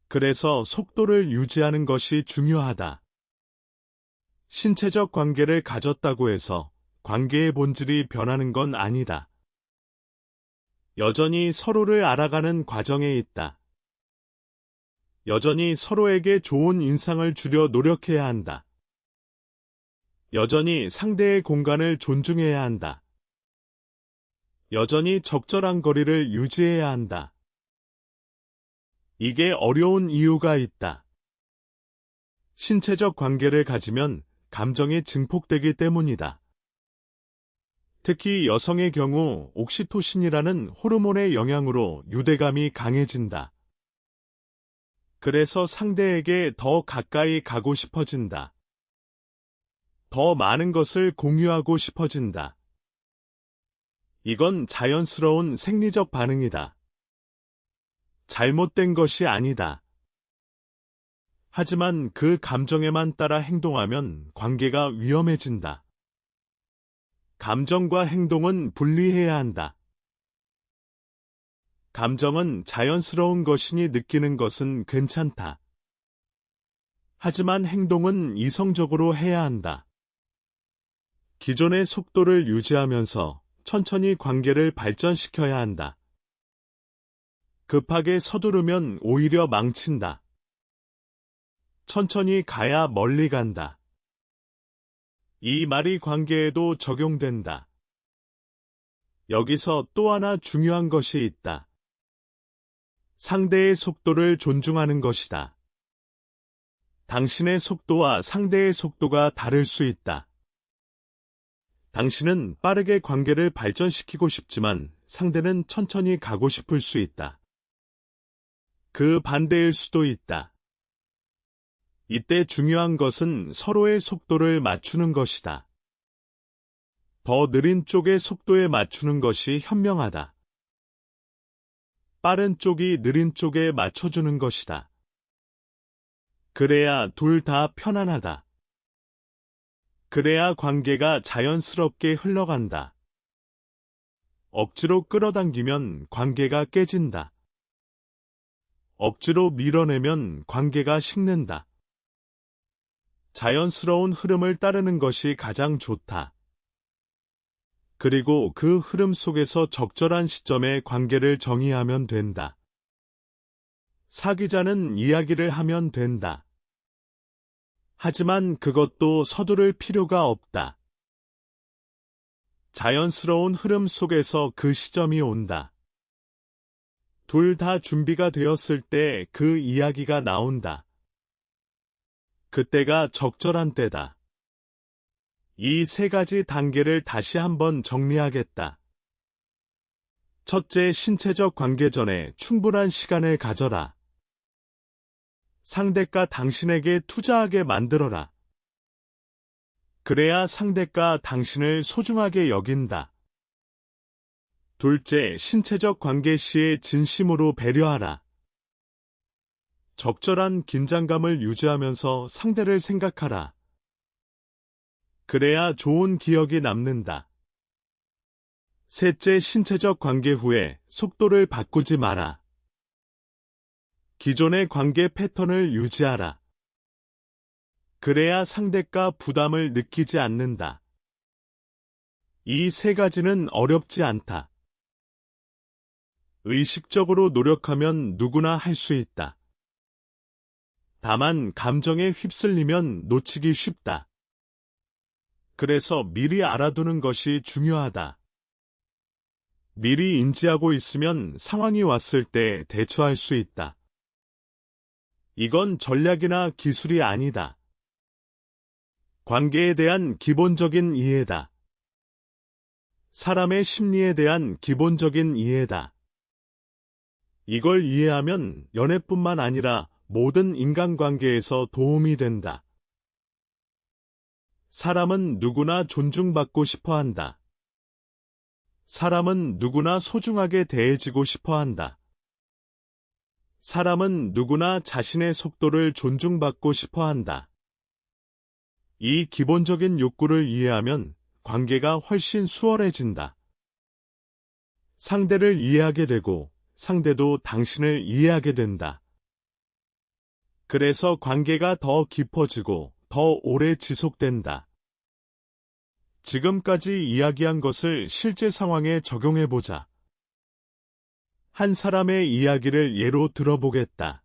그래서 속도를 유지하는 것이 중요하다. 신체적 관계를 가졌다고 해서 관계의 본질이 변하는 건 아니다. 여전히 서로를 알아가는 과정에 있다. 여전히 서로에게 좋은 인상을 주려 노력해야 한다. 여전히 상대의 공간을 존중해야 한다. 여전히 적절한 거리를 유지해야 한다. 이게 어려운 이유가 있다. 신체적 관계를 가지면 감정이 증폭되기 때문이다. 특히 여성의 경우 옥시토신이라는 호르몬의 영향으로 유대감이 강해진다. 그래서 상대에게 더 가까이 가고 싶어진다. 더 많은 것을 공유하고 싶어진다. 이건 자연스러운 생리적 반응이다. 잘못된 것이 아니다. 하지만 그 감정에만 따라 행동하면 관계가 위험해진다. 감정과 행동은 분리해야 한다. 감정은 자연스러운 것이니 느끼는 것은 괜찮다. 하지만 행동은 이성적으로 해야 한다. 기존의 속도를 유지하면서 천천히 관계를 발전시켜야 한다. 급하게 서두르면 오히려 망친다. 천천히 가야 멀리 간다. 이 말이 관계에도 적용된다. 여기서 또 하나 중요한 것이 있다. 상대의 속도를 존중하는 것이다. 당신의 속도와 상대의 속도가 다를 수 있다. 당신은 빠르게 관계를 발전시키고 싶지만 상대는 천천히 가고 싶을 수 있다. 그 반대일 수도 있다. 이때 중요한 것은 서로의 속도를 맞추는 것이다. 더 느린 쪽의 속도에 맞추는 것이 현명하다. 빠른 쪽이 느린 쪽에 맞춰주는 것이다. 그래야 둘 다 편안하다. 그래야 관계가 자연스럽게 흘러간다. 억지로 끌어당기면 관계가 깨진다. 억지로 밀어내면 관계가 식는다. 자연스러운 흐름을 따르는 것이 가장 좋다. 그리고 그 흐름 속에서 적절한 시점에 관계를 정의하면 된다. 사귀자는 이야기를 하면 된다. 하지만 그것도 서두를 필요가 없다. 자연스러운 흐름 속에서 그 시점이 온다. 둘 다 준비가 되었을 때 그 이야기가 나온다. 그때가 적절한 때다. 이 세 가지 단계를 다시 한번 정리하겠다. 첫째, 신체적 관계 전에 충분한 시간을 가져라. 상대가 당신에게 투자하게 만들어라. 그래야 상대가 당신을 소중하게 여긴다. 둘째, 신체적 관계 시에 진심으로 배려하라. 적절한 긴장감을 유지하면서 상대를 생각하라. 그래야 좋은 기억이 남는다. 셋째, 신체적 관계 후에 속도를 바꾸지 마라. 기존의 관계 패턴을 유지하라. 그래야 상대가 부담을 느끼지 않는다. 이 세 가지는 어렵지 않다. 의식적으로 노력하면 누구나 할 수 있다. 다만 감정에 휩쓸리면 놓치기 쉽다. 그래서 미리 알아두는 것이 중요하다. 미리 인지하고 있으면 상황이 왔을 때 대처할 수 있다. 이건 전략이나 기술이 아니다. 관계에 대한 기본적인 이해다. 사람의 심리에 대한 기본적인 이해다. 이걸 이해하면 연애뿐만 아니라 모든 인간관계에서 도움이 된다. 사람은 누구나 존중받고 싶어 한다. 사람은 누구나 소중하게 대해지고 싶어 한다. 사람은 누구나 자신의 속도를 존중받고 싶어 한다. 이 기본적인 욕구를 이해하면 관계가 훨씬 수월해진다. 상대를 이해하게 되고 상대도 당신을 이해하게 된다. 그래서 관계가 더 깊어지고 더 오래 지속된다. 지금까지 이야기한 것을 실제 상황에 적용해보자. 한 사람의 이야기를 예로 들어보겠다.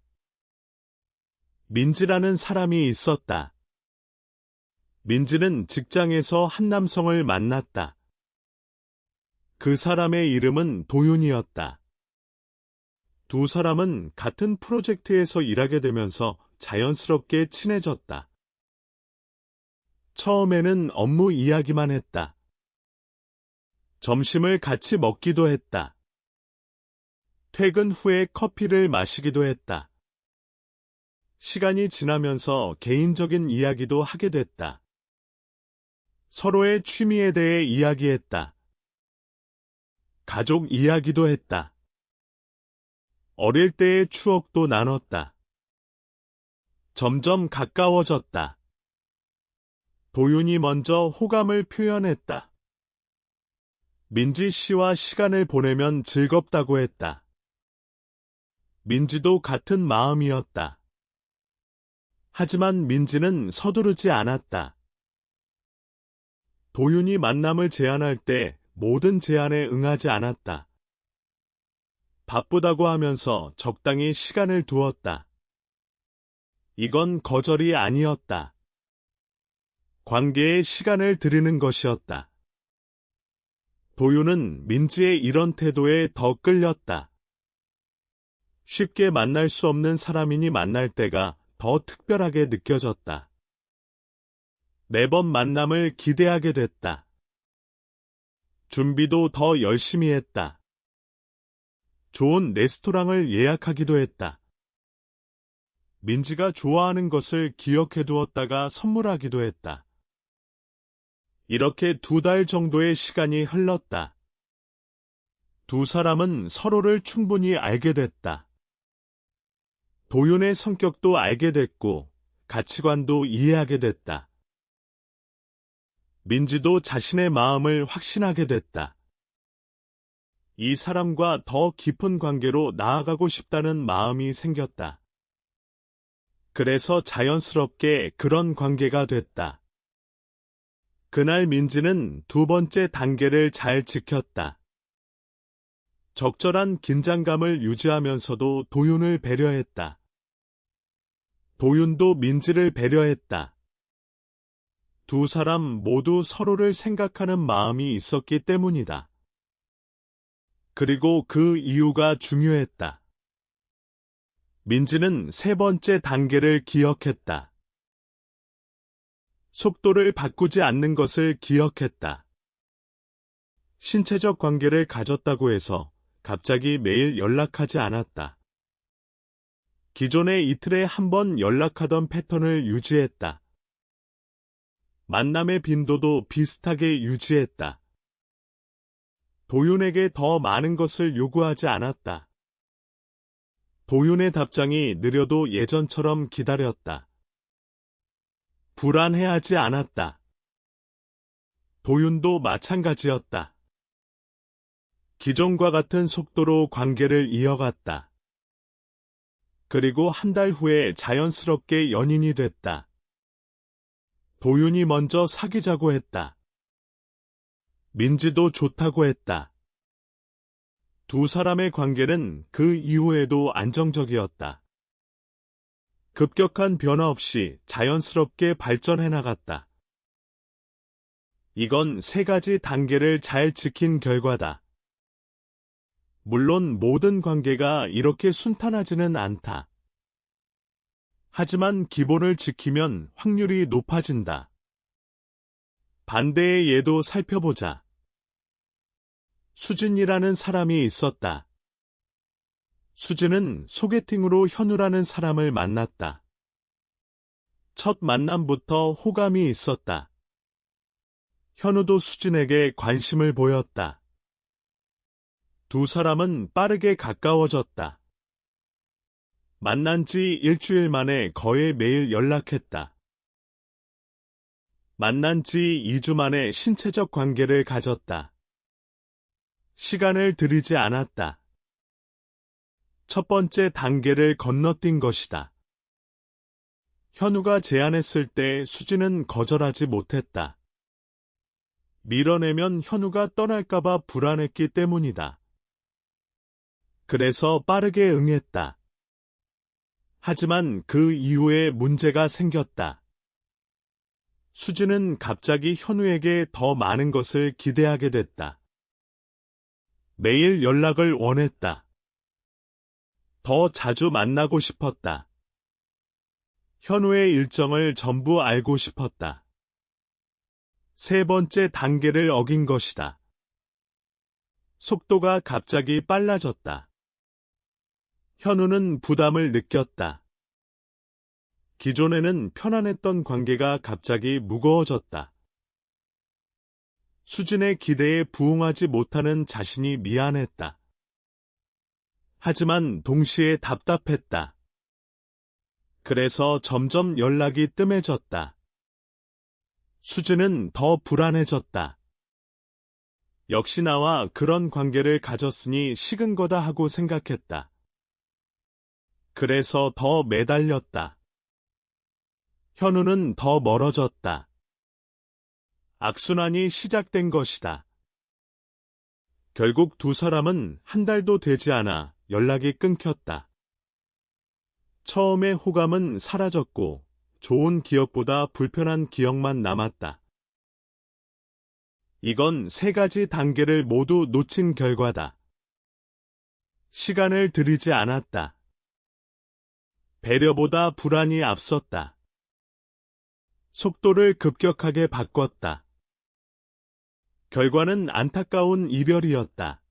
민지라는 사람이 있었다. 민지는 직장에서 한 남성을 만났다. 그 사람의 이름은 도윤이었다. 두 사람은 같은 프로젝트에서 일하게 되면서 자연스럽게 친해졌다. 처음에는 업무 이야기만 했다. 점심을 같이 먹기도 했다. 퇴근 후에 커피를 마시기도 했다. 시간이 지나면서 개인적인 이야기도 하게 됐다. 서로의 취미에 대해 이야기했다. 가족 이야기도 했다. 어릴 때의 추억도 나눴다. 점점 가까워졌다. 도윤이 먼저 호감을 표현했다. 민지 씨와 시간을 보내면 즐겁다고 했다. 민지도 같은 마음이었다. 하지만 민지는 서두르지 않았다. 도윤이 만남을 제안할 때 모든 제안에 응하지 않았다. 바쁘다고 하면서 적당히 시간을 두었다. 이건 거절이 아니었다. 관계에 시간을 들이는 것이었다. 도윤은 민지의 이런 태도에 더 끌렸다. 쉽게 만날 수 없는 사람이니 만날 때가 더 특별하게 느껴졌다. 매번 만남을 기대하게 됐다. 준비도 더 열심히 했다. 좋은 레스토랑을 예약하기도 했다. 민지가 좋아하는 것을 기억해 두었다가 선물하기도 했다. 이렇게 2달 정도의 시간이 흘렀다. 두 사람은 서로를 충분히 알게 됐다. 도윤의 성격도 알게 됐고 가치관도 이해하게 됐다. 민지도 자신의 마음을 확신하게 됐다. 이 사람과 더 깊은 관계로 나아가고 싶다는 마음이 생겼다. 그래서 자연스럽게 그런 관계가 됐다. 그날 민지는 2번째 단계를 잘 지켰다. 적절한 긴장감을 유지하면서도 도윤을 배려했다. 도윤도 민지를 배려했다. 두 사람 모두 서로를 생각하는 마음이 있었기 때문이다. 그리고 그 이유가 중요했다. 민지는 3번째 단계를 기억했다. 속도를 바꾸지 않는 것을 기억했다. 신체적 관계를 가졌다고 해서 갑자기 매일 연락하지 않았다. 기존에 이틀에 한 번 연락하던 패턴을 유지했다. 만남의 빈도도 비슷하게 유지했다. 도윤에게 더 많은 것을 요구하지 않았다. 도윤의 답장이 느려도 예전처럼 기다렸다. 불안해하지 않았다. 도윤도 마찬가지였다. 기존과 같은 속도로 관계를 이어갔다. 그리고 1달 후에 자연스럽게 연인이 됐다. 도윤이 먼저 사귀자고 했다. 민지도 좋다고 했다. 두 사람의 관계는 그 이후에도 안정적이었다. 급격한 변화 없이 자연스럽게 발전해 나갔다. 이건 3가지 단계를 잘 지킨 결과다. 물론 모든 관계가 이렇게 순탄하지는 않다. 하지만 기본을 지키면 확률이 높아진다. 반대의 예도 살펴보자. 수진이라는 사람이 있었다. 수진은 소개팅으로 현우라는 사람을 만났다. 첫 만남부터 호감이 있었다. 현우도 수진에게 관심을 보였다. 두 사람은 빠르게 가까워졌다. 만난 지 일주일 만에 거의 매일 연락했다. 만난 지 2주 만에 신체적 관계를 가졌다. 시간을 들이지 않았다. 첫 번째 단계를 건너뛴 것이다. 현우가 제안했을 때 수진은 거절하지 못했다. 밀어내면 현우가 떠날까봐 불안했기 때문이다. 그래서 빠르게 응했다. 하지만 그 이후에 문제가 생겼다. 수진은 갑자기 현우에게 더 많은 것을 기대하게 됐다. 매일 연락을 원했다. 더 자주 만나고 싶었다. 현우의 일정을 전부 알고 싶었다. 3번째 단계를 어긴 것이다. 속도가 갑자기 빨라졌다. 현우는 부담을 느꼈다. 기존에는 편안했던 관계가 갑자기 무거워졌다. 수진의 기대에 부응하지 못하는 자신이 미안했다. 하지만 동시에 답답했다. 그래서 점점 연락이 뜸해졌다. 수진은 더 불안해졌다. 역시 나와 그런 관계를 가졌으니 식은 거다 하고 생각했다. 그래서 더 매달렸다. 현우는 더 멀어졌다. 악순환이 시작된 것이다. 결국 두 사람은 한 달도 되지 않아 연락이 끊겼다. 처음의 호감은 사라졌고 좋은 기억보다 불편한 기억만 남았다. 이건 세 가지 단계를 모두 놓친 결과다. 시간을 들이지 않았다. 배려보다 불안이 앞섰다. 속도를 급격하게 바꿨다. 결과는 안타까운 이별이었다.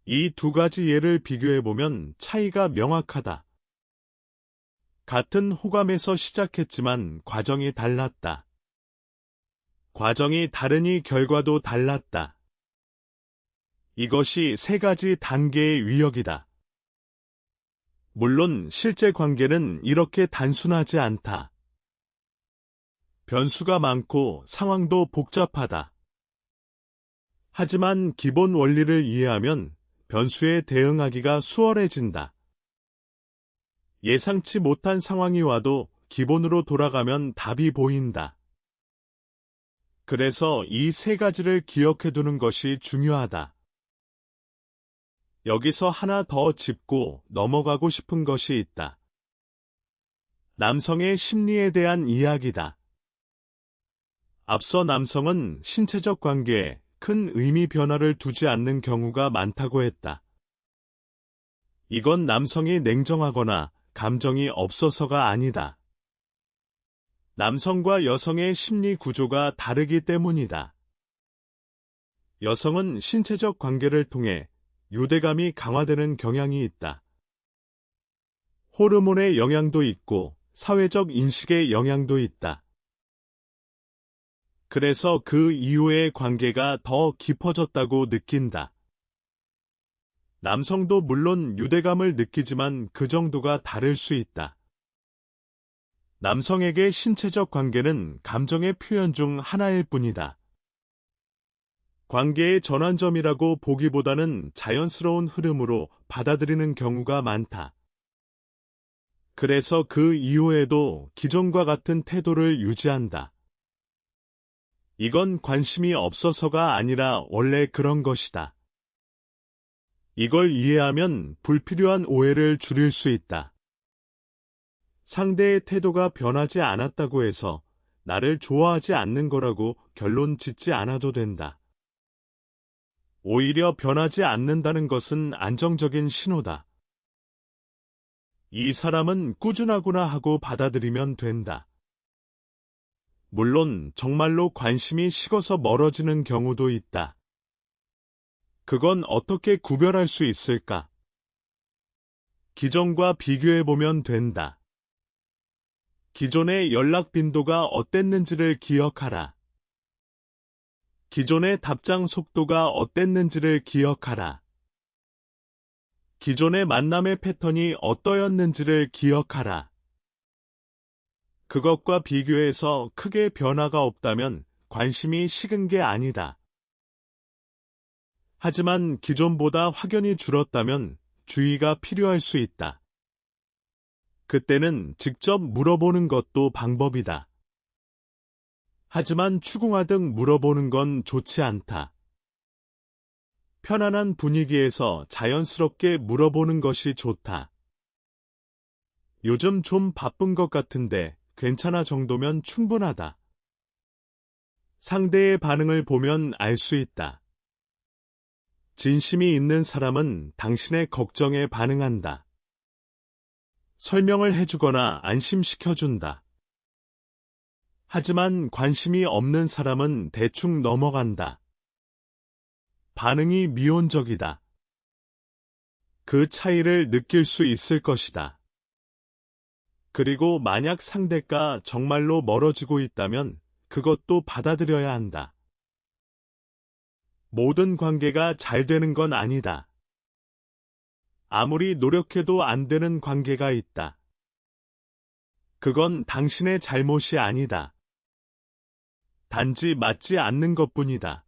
이 두 가지 예를 비교해보면 차이가 명확하다. 같은 호감에서 시작했지만 과정이 달랐다. 과정이 다르니 결과도 달랐다. 이것이 세 가지 단계의 위력이다. 물론 실제 관계는 이렇게 단순하지 않다. 변수가 많고 상황도 복잡하다. 하지만 기본 원리를 이해하면 변수에 대응하기가 수월해진다. 예상치 못한 상황이 와도 기본으로 돌아가면 답이 보인다. 그래서 이 세 가지를 기억해두는 것이 중요하다. 여기서 하나 더 짚고 넘어가고 싶은 것이 있다. 남성의 심리에 대한 이야기다. 앞서 남성은 신체적 관계에 큰 의미 변화를 두지 않는 경우가 많다고 했다. 이건 남성이 냉정하거나 감정이 없어서가 아니다. 남성과 여성의 심리 구조가 다르기 때문이다. 여성은 신체적 관계를 통해 유대감이 강화되는 경향이 있다. 호르몬의 영향도 있고 사회적 인식의 영향도 있다. 그래서 그 이후의 관계가 더 깊어졌다고 느낀다. 남성도 물론 유대감을 느끼지만 그 정도가 다를 수 있다. 남성에게 신체적 관계는 감정의 표현 중 하나일 뿐이다. 관계의 전환점이라고 보기보다는 자연스러운 흐름으로 받아들이는 경우가 많다. 그래서 그 이후에도 기존과 같은 태도를 유지한다. 이건 관심이 없어서가 아니라 원래 그런 것이다. 이걸 이해하면 불필요한 오해를 줄일 수 있다. 상대의 태도가 변하지 않았다고 해서 나를 좋아하지 않는 거라고 결론 짓지 않아도 된다. 오히려 변하지 않는다는 것은 안정적인 신호다. 이 사람은 꾸준하구나 하고 받아들이면 된다. 물론 정말로 관심이 식어서 멀어지는 경우도 있다. 그건 어떻게 구별할 수 있을까? 기존과 비교해보면 된다. 기존의 연락 빈도가 어땠는지를 기억하라. 기존의 답장 속도가 어땠는지를 기억하라. 기존의 만남의 패턴이 어떠였는지를 기억하라. 그것과 비교해서 크게 변화가 없다면 관심이 식은 게 아니다. 하지만 기존보다 확연히 줄었다면 주의가 필요할 수 있다. 그때는 직접 물어보는 것도 방법이다. 하지만 추궁하듯 물어보는 건 좋지 않다. 편안한 분위기에서 자연스럽게 물어보는 것이 좋다. 요즘 좀 바쁜 것 같은데 괜찮아 정도면 충분하다. 상대의 반응을 보면 알 수 있다. 진심이 있는 사람은 당신의 걱정에 반응한다. 설명을 해주거나 안심시켜준다. 하지만 관심이 없는 사람은 대충 넘어간다. 반응이 미온적이다. 그 차이를 느낄 수 있을 것이다. 그리고 만약 상대가 정말로 멀어지고 있다면 그것도 받아들여야 한다. 모든 관계가 잘 되는 건 아니다. 아무리 노력해도 안 되는 관계가 있다. 그건 당신의 잘못이 아니다. 단지 맞지 않는 것뿐이다.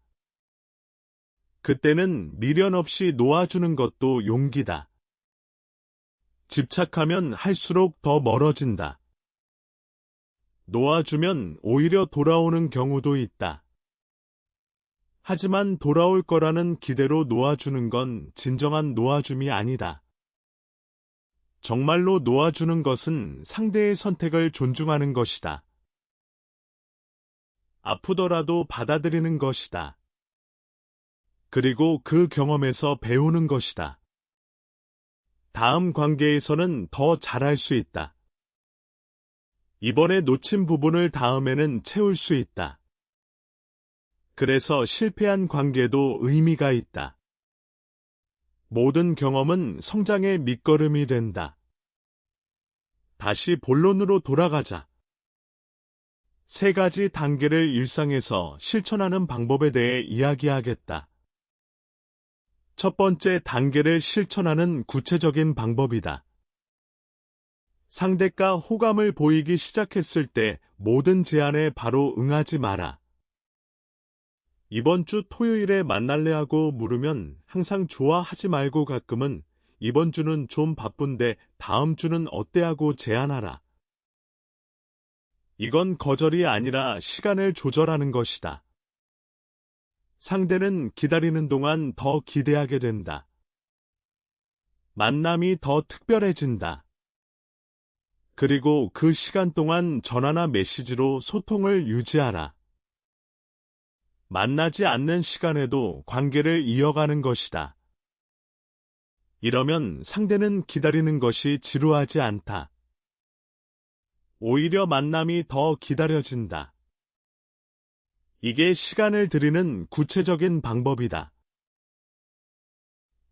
그때는 미련 없이 놓아주는 것도 용기다. 집착하면 할수록 더 멀어진다. 놓아주면 오히려 돌아오는 경우도 있다. 하지만 돌아올 거라는 기대로 놓아주는 건 진정한 놓아줌이 아니다. 정말로 놓아주는 것은 상대의 선택을 존중하는 것이다. 아프더라도 받아들이는 것이다. 그리고 그 경험에서 배우는 것이다. 다음 관계에서는 더 잘할 수 있다. 이번에 놓친 부분을 다음에는 채울 수 있다. 그래서 실패한 관계도 의미가 있다. 모든 경험은 성장의 밑거름이 된다. 다시 본론으로 돌아가자. 3가지 단계를 일상에서 실천하는 방법에 대해 이야기하겠다. 첫 번째 단계를 실천하는 구체적인 방법이다. 상대가 호감을 보이기 시작했을 때 모든 제안에 바로 응하지 마라. 이번 주 토요일에 만날래 하고 물으면 항상 좋아하지 말고 가끔은 이번 주는 좀 바쁜데 다음 주는 어때 하고 제안하라. 이건 거절이 아니라 시간을 조절하는 것이다. 상대는 기다리는 동안 더 기대하게 된다. 만남이 더 특별해진다. 그리고 그 시간 동안 전화나 메시지로 소통을 유지하라. 만나지 않는 시간에도 관계를 이어가는 것이다. 이러면 상대는 기다리는 것이 지루하지 않다. 오히려 만남이 더 기다려진다. 이게 시간을 들이는 구체적인 방법이다.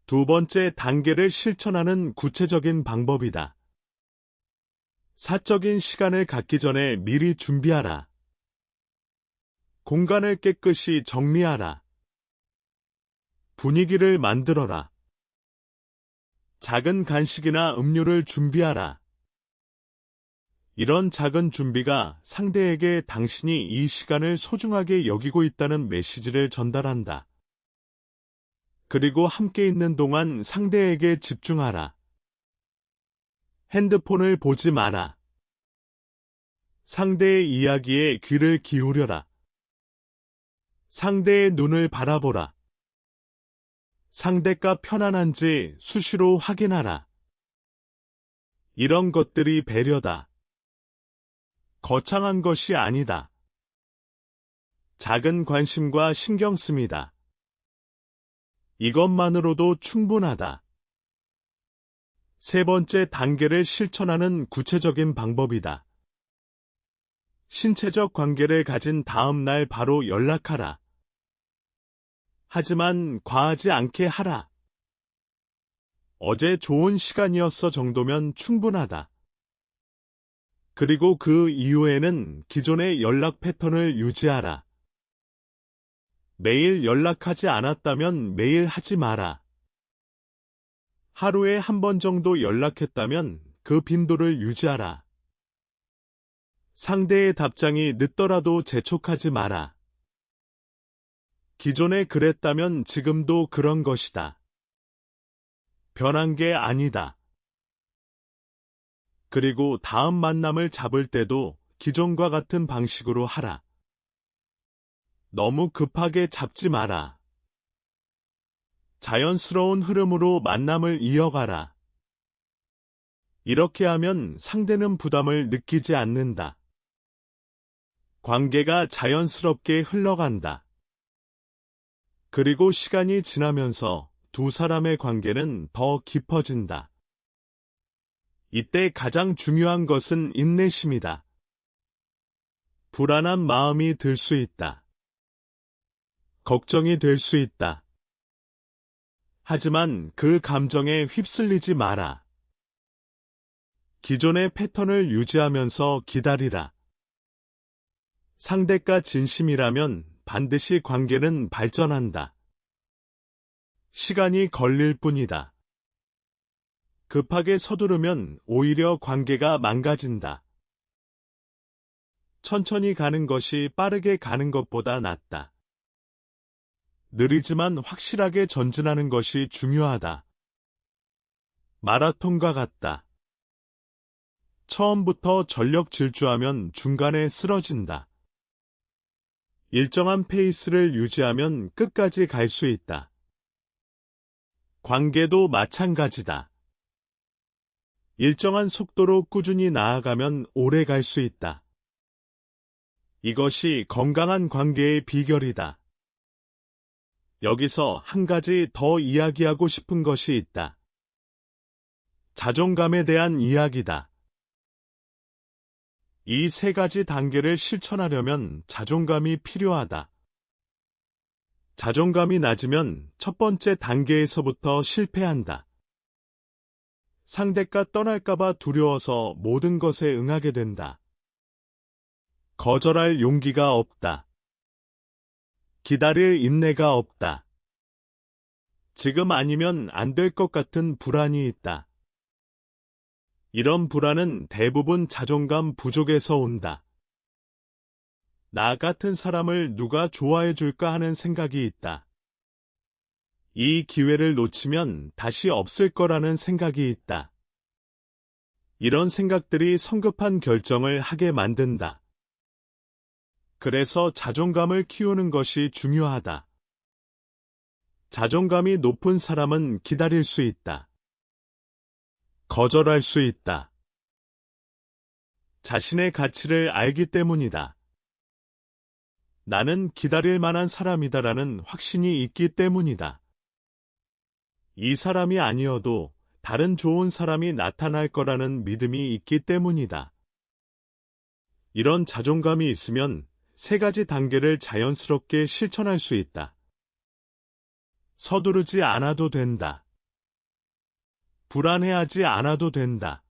두 번째 단계를 실천하는 구체적인 방법이다. 사적인 시간을 갖기 전에 미리 준비하라. 공간을 깨끗이 정리하라. 분위기를 만들어라. 작은 간식이나 음료를 준비하라. 이런 작은 준비가 상대에게 당신이 이 시간을 소중하게 여기고 있다는 메시지를 전달한다. 그리고 함께 있는 동안 상대에게 집중하라. 핸드폰을 보지 마라. 상대의 이야기에 귀를 기울여라. 상대의 눈을 바라보라. 상대가 편안한지 수시로 확인하라. 이런 것들이 배려다. 거창한 것이 아니다. 작은 관심과 신경씀이다. 이것만으로도 충분하다. 세 번째 단계를 실천하는 구체적인 방법이다. 신체적 관계를 가진 다음 날 바로 연락하라. 하지만 과하지 않게 하라. 어제 좋은 시간이었어 정도면 충분하다. 그리고 그 이후에는 기존의 연락 패턴을 유지하라. 매일 연락하지 않았다면 매일 하지 마라. 하루에 한 번 정도 연락했다면 그 빈도를 유지하라. 상대의 답장이 늦더라도 재촉하지 마라. 기존에 그랬다면 지금도 그런 것이다. 변한 게 아니다. 그리고 다음 만남을 잡을 때도 기존과 같은 방식으로 하라. 너무 급하게 잡지 마라. 자연스러운 흐름으로 만남을 이어가라. 이렇게 하면 상대는 부담을 느끼지 않는다. 관계가 자연스럽게 흘러간다. 그리고 시간이 지나면서 두 사람의 관계는 더 깊어진다. 이때 가장 중요한 것은 인내심이다. 불안한 마음이 들 수 있다. 걱정이 될 수 있다. 하지만 그 감정에 휩쓸리지 마라. 기존의 패턴을 유지하면서 기다리라. 상대가 진심이라면 반드시 관계는 발전한다. 시간이 걸릴 뿐이다. 급하게 서두르면 오히려 관계가 망가진다. 천천히 가는 것이 빠르게 가는 것보다 낫다. 느리지만 확실하게 전진하는 것이 중요하다. 마라톤과 같다. 처음부터 전력 질주하면 중간에 쓰러진다. 일정한 페이스를 유지하면 끝까지 갈 수 있다. 관계도 마찬가지다. 일정한 속도로 꾸준히 나아가면 오래 갈 수 있다. 이것이 건강한 관계의 비결이다. 여기서 한 가지 더 이야기하고 싶은 것이 있다. 자존감에 대한 이야기다. 이 세 가지 단계를 실천하려면 자존감이 필요하다. 자존감이 낮으면 첫 번째 단계에서부터 실패한다. 상대가 떠날까봐 두려워서 모든 것에 응하게 된다. 거절할 용기가 없다. 기다릴 인내가 없다. 지금 아니면 안 될 것 같은 불안이 있다. 이런 불안은 대부분 자존감 부족에서 온다. 나 같은 사람을 누가 좋아해 줄까 하는 생각이 있다. 이 기회를 놓치면 다시 없을 거라는 생각이 있다. 이런 생각들이 성급한 결정을 하게 만든다. 그래서 자존감을 키우는 것이 중요하다. 자존감이 높은 사람은 기다릴 수 있다. 거절할 수 있다. 자신의 가치를 알기 때문이다. 나는 기다릴 만한 사람이다라는 확신이 있기 때문이다. 이 사람이 아니어도 다른 좋은 사람이 나타날 거라는 믿음이 있기 때문이다. 이런 자존감이 있으면 세 가지 단계를 자연스럽게 실천할 수 있다. 서두르지 않아도 된다. 불안해하지 않아도 된다.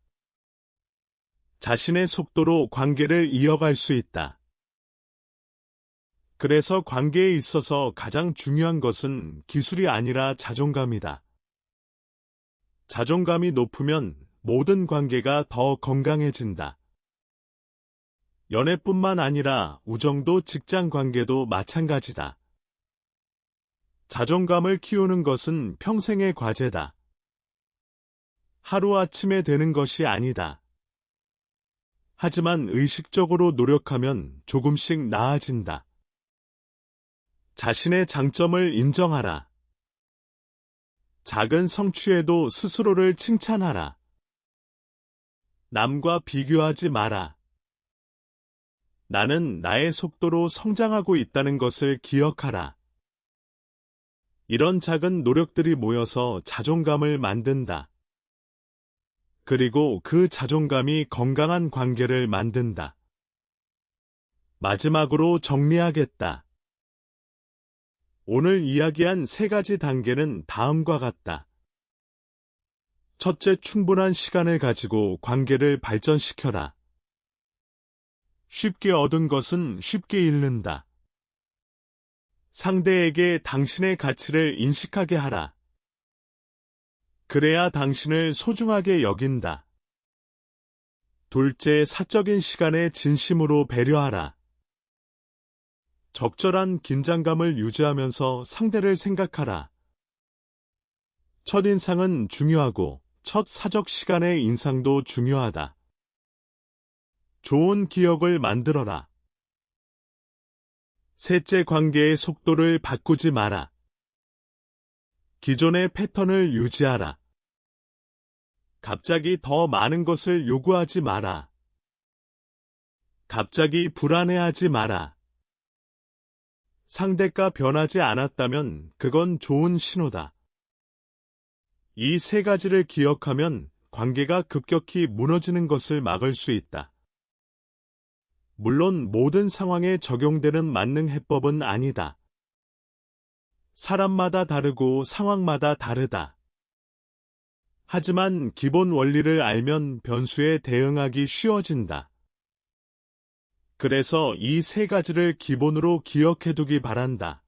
자신의 속도로 관계를 이어갈 수 있다. 그래서 관계에 있어서 가장 중요한 것은 기술이 아니라 자존감이다. 자존감이 높으면 모든 관계가 더 건강해진다. 연애뿐만 아니라 우정도 직장 관계도 마찬가지다. 자존감을 키우는 것은 평생의 과제다. 하루아침에 되는 것이 아니다. 하지만 의식적으로 노력하면 조금씩 나아진다. 자신의 장점을 인정하라. 작은 성취에도 스스로를 칭찬하라. 남과 비교하지 마라. 나는 나의 속도로 성장하고 있다는 것을 기억하라. 이런 작은 노력들이 모여서 자존감을 만든다. 그리고 그 자존감이 건강한 관계를 만든다. 마지막으로 정리하겠다. 오늘 이야기한 세 가지 단계는 다음과 같다. 첫째, 충분한 시간을 가지고 관계를 발전시켜라. 쉽게 얻은 것은 쉽게 잃는다. 상대에게 당신의 가치를 인식하게 하라. 그래야 당신을 소중하게 여긴다. 둘째, 사적인 시간에 진심으로 배려하라. 적절한 긴장감을 유지하면서 상대를 생각하라. 첫인상은 중요하고 첫 사적 시간의 인상도 중요하다. 좋은 기억을 만들어라. 셋째, 관계의 속도를 바꾸지 마라. 기존의 패턴을 유지하라. 갑자기 더 많은 것을 요구하지 마라. 갑자기 불안해하지 마라. 상대가 변하지 않았다면 그건 좋은 신호다. 이 세 가지를 기억하면 관계가 급격히 무너지는 것을 막을 수 있다. 물론 모든 상황에 적용되는 만능 해법은 아니다. 사람마다 다르고 상황마다 다르다. 하지만 기본 원리를 알면 변수에 대응하기 쉬워진다. 그래서 이 세 가지를 기본으로 기억해두기 바란다.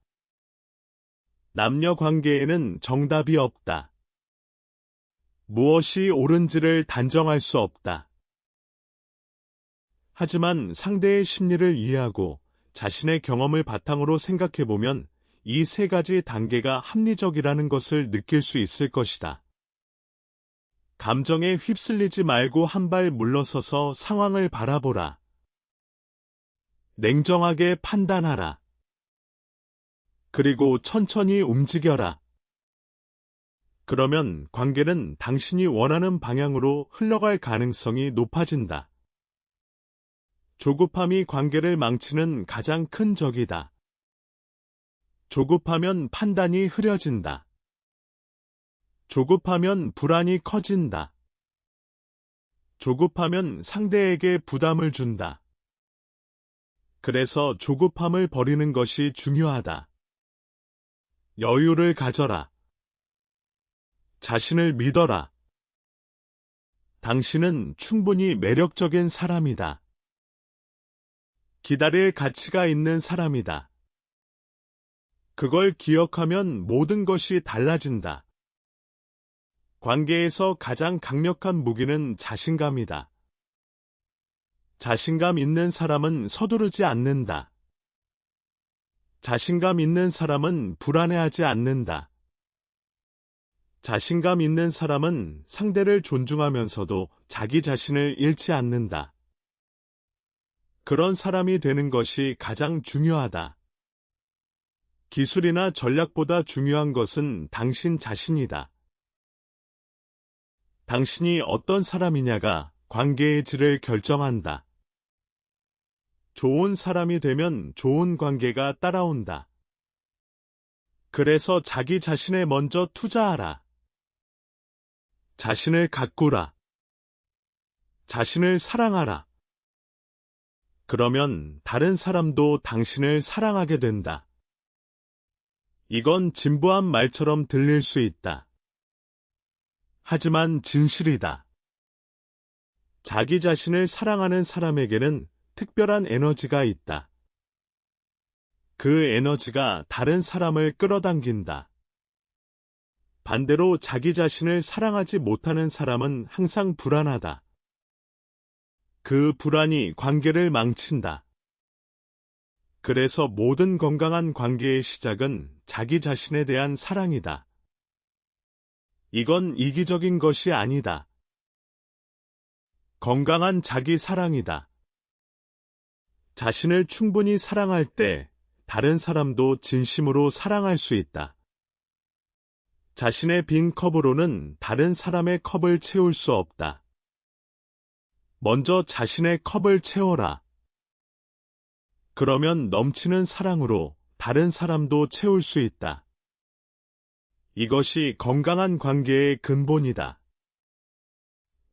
남녀 관계에는 정답이 없다. 무엇이 옳은지를 단정할 수 없다. 하지만 상대의 심리를 이해하고 자신의 경험을 바탕으로 생각해보면 이 세 가지 단계가 합리적이라는 것을 느낄 수 있을 것이다. 감정에 휩쓸리지 말고 한 발 물러서서 상황을 바라보라. 냉정하게 판단하라. 그리고 천천히 움직여라. 그러면 관계는 당신이 원하는 방향으로 흘러갈 가능성이 높아진다. 조급함이 관계를 망치는 가장 큰 적이다. 조급하면 판단이 흐려진다. 조급하면 불안이 커진다. 조급하면 상대에게 부담을 준다. 그래서 조급함을 버리는 것이 중요하다. 여유를 가져라. 자신을 믿어라. 당신은 충분히 매력적인 사람이다. 기다릴 가치가 있는 사람이다. 그걸 기억하면 모든 것이 달라진다. 관계에서 가장 강력한 무기는 자신감이다. 자신감 있는 사람은 서두르지 않는다. 자신감 있는 사람은 불안해하지 않는다. 자신감 있는 사람은 상대를 존중하면서도 자기 자신을 잃지 않는다. 그런 사람이 되는 것이 가장 중요하다. 기술이나 전략보다 중요한 것은 당신 자신이다. 당신이 어떤 사람이냐가 관계의 질을 결정한다. 좋은 사람이 되면 좋은 관계가 따라온다. 그래서 자기 자신에 먼저 투자하라. 자신을 가꾸라. 자신을 사랑하라. 그러면 다른 사람도 당신을 사랑하게 된다. 이건 진부한 말처럼 들릴 수 있다. 하지만 진실이다. 자기 자신을 사랑하는 사람에게는 특별한 에너지가 있다. 그 에너지가 다른 사람을 끌어당긴다. 반대로 자기 자신을 사랑하지 못하는 사람은 항상 불안하다. 그 불안이 관계를 망친다. 그래서 모든 건강한 관계의 시작은 자기 자신에 대한 사랑이다. 이건 이기적인 것이 아니다. 건강한 자기 사랑이다. 자신을 충분히 사랑할 때 다른 사람도 진심으로 사랑할 수 있다. 자신의 빈 컵으로는 다른 사람의 컵을 채울 수 없다. 먼저 자신의 컵을 채워라. 그러면 넘치는 사랑으로 다른 사람도 채울 수 있다. 이것이 건강한 관계의 근본이다.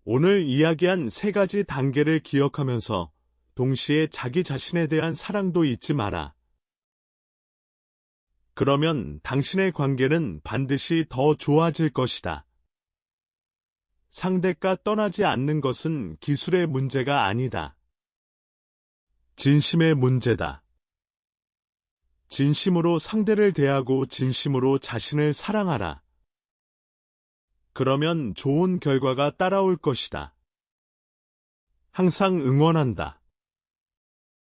오늘 이야기한 3가지 단계를 기억하면서 동시에 자기 자신에 대한 사랑도 잊지 마라. 그러면 당신의 관계는 반드시 더 좋아질 것이다. 상대가 떠나지 않는 것은 기술의 문제가 아니다. 진심의 문제다. 진심으로 상대를 대하고 진심으로 자신을 사랑하라. 그러면 좋은 결과가 따라올 것이다. 항상 응원한다.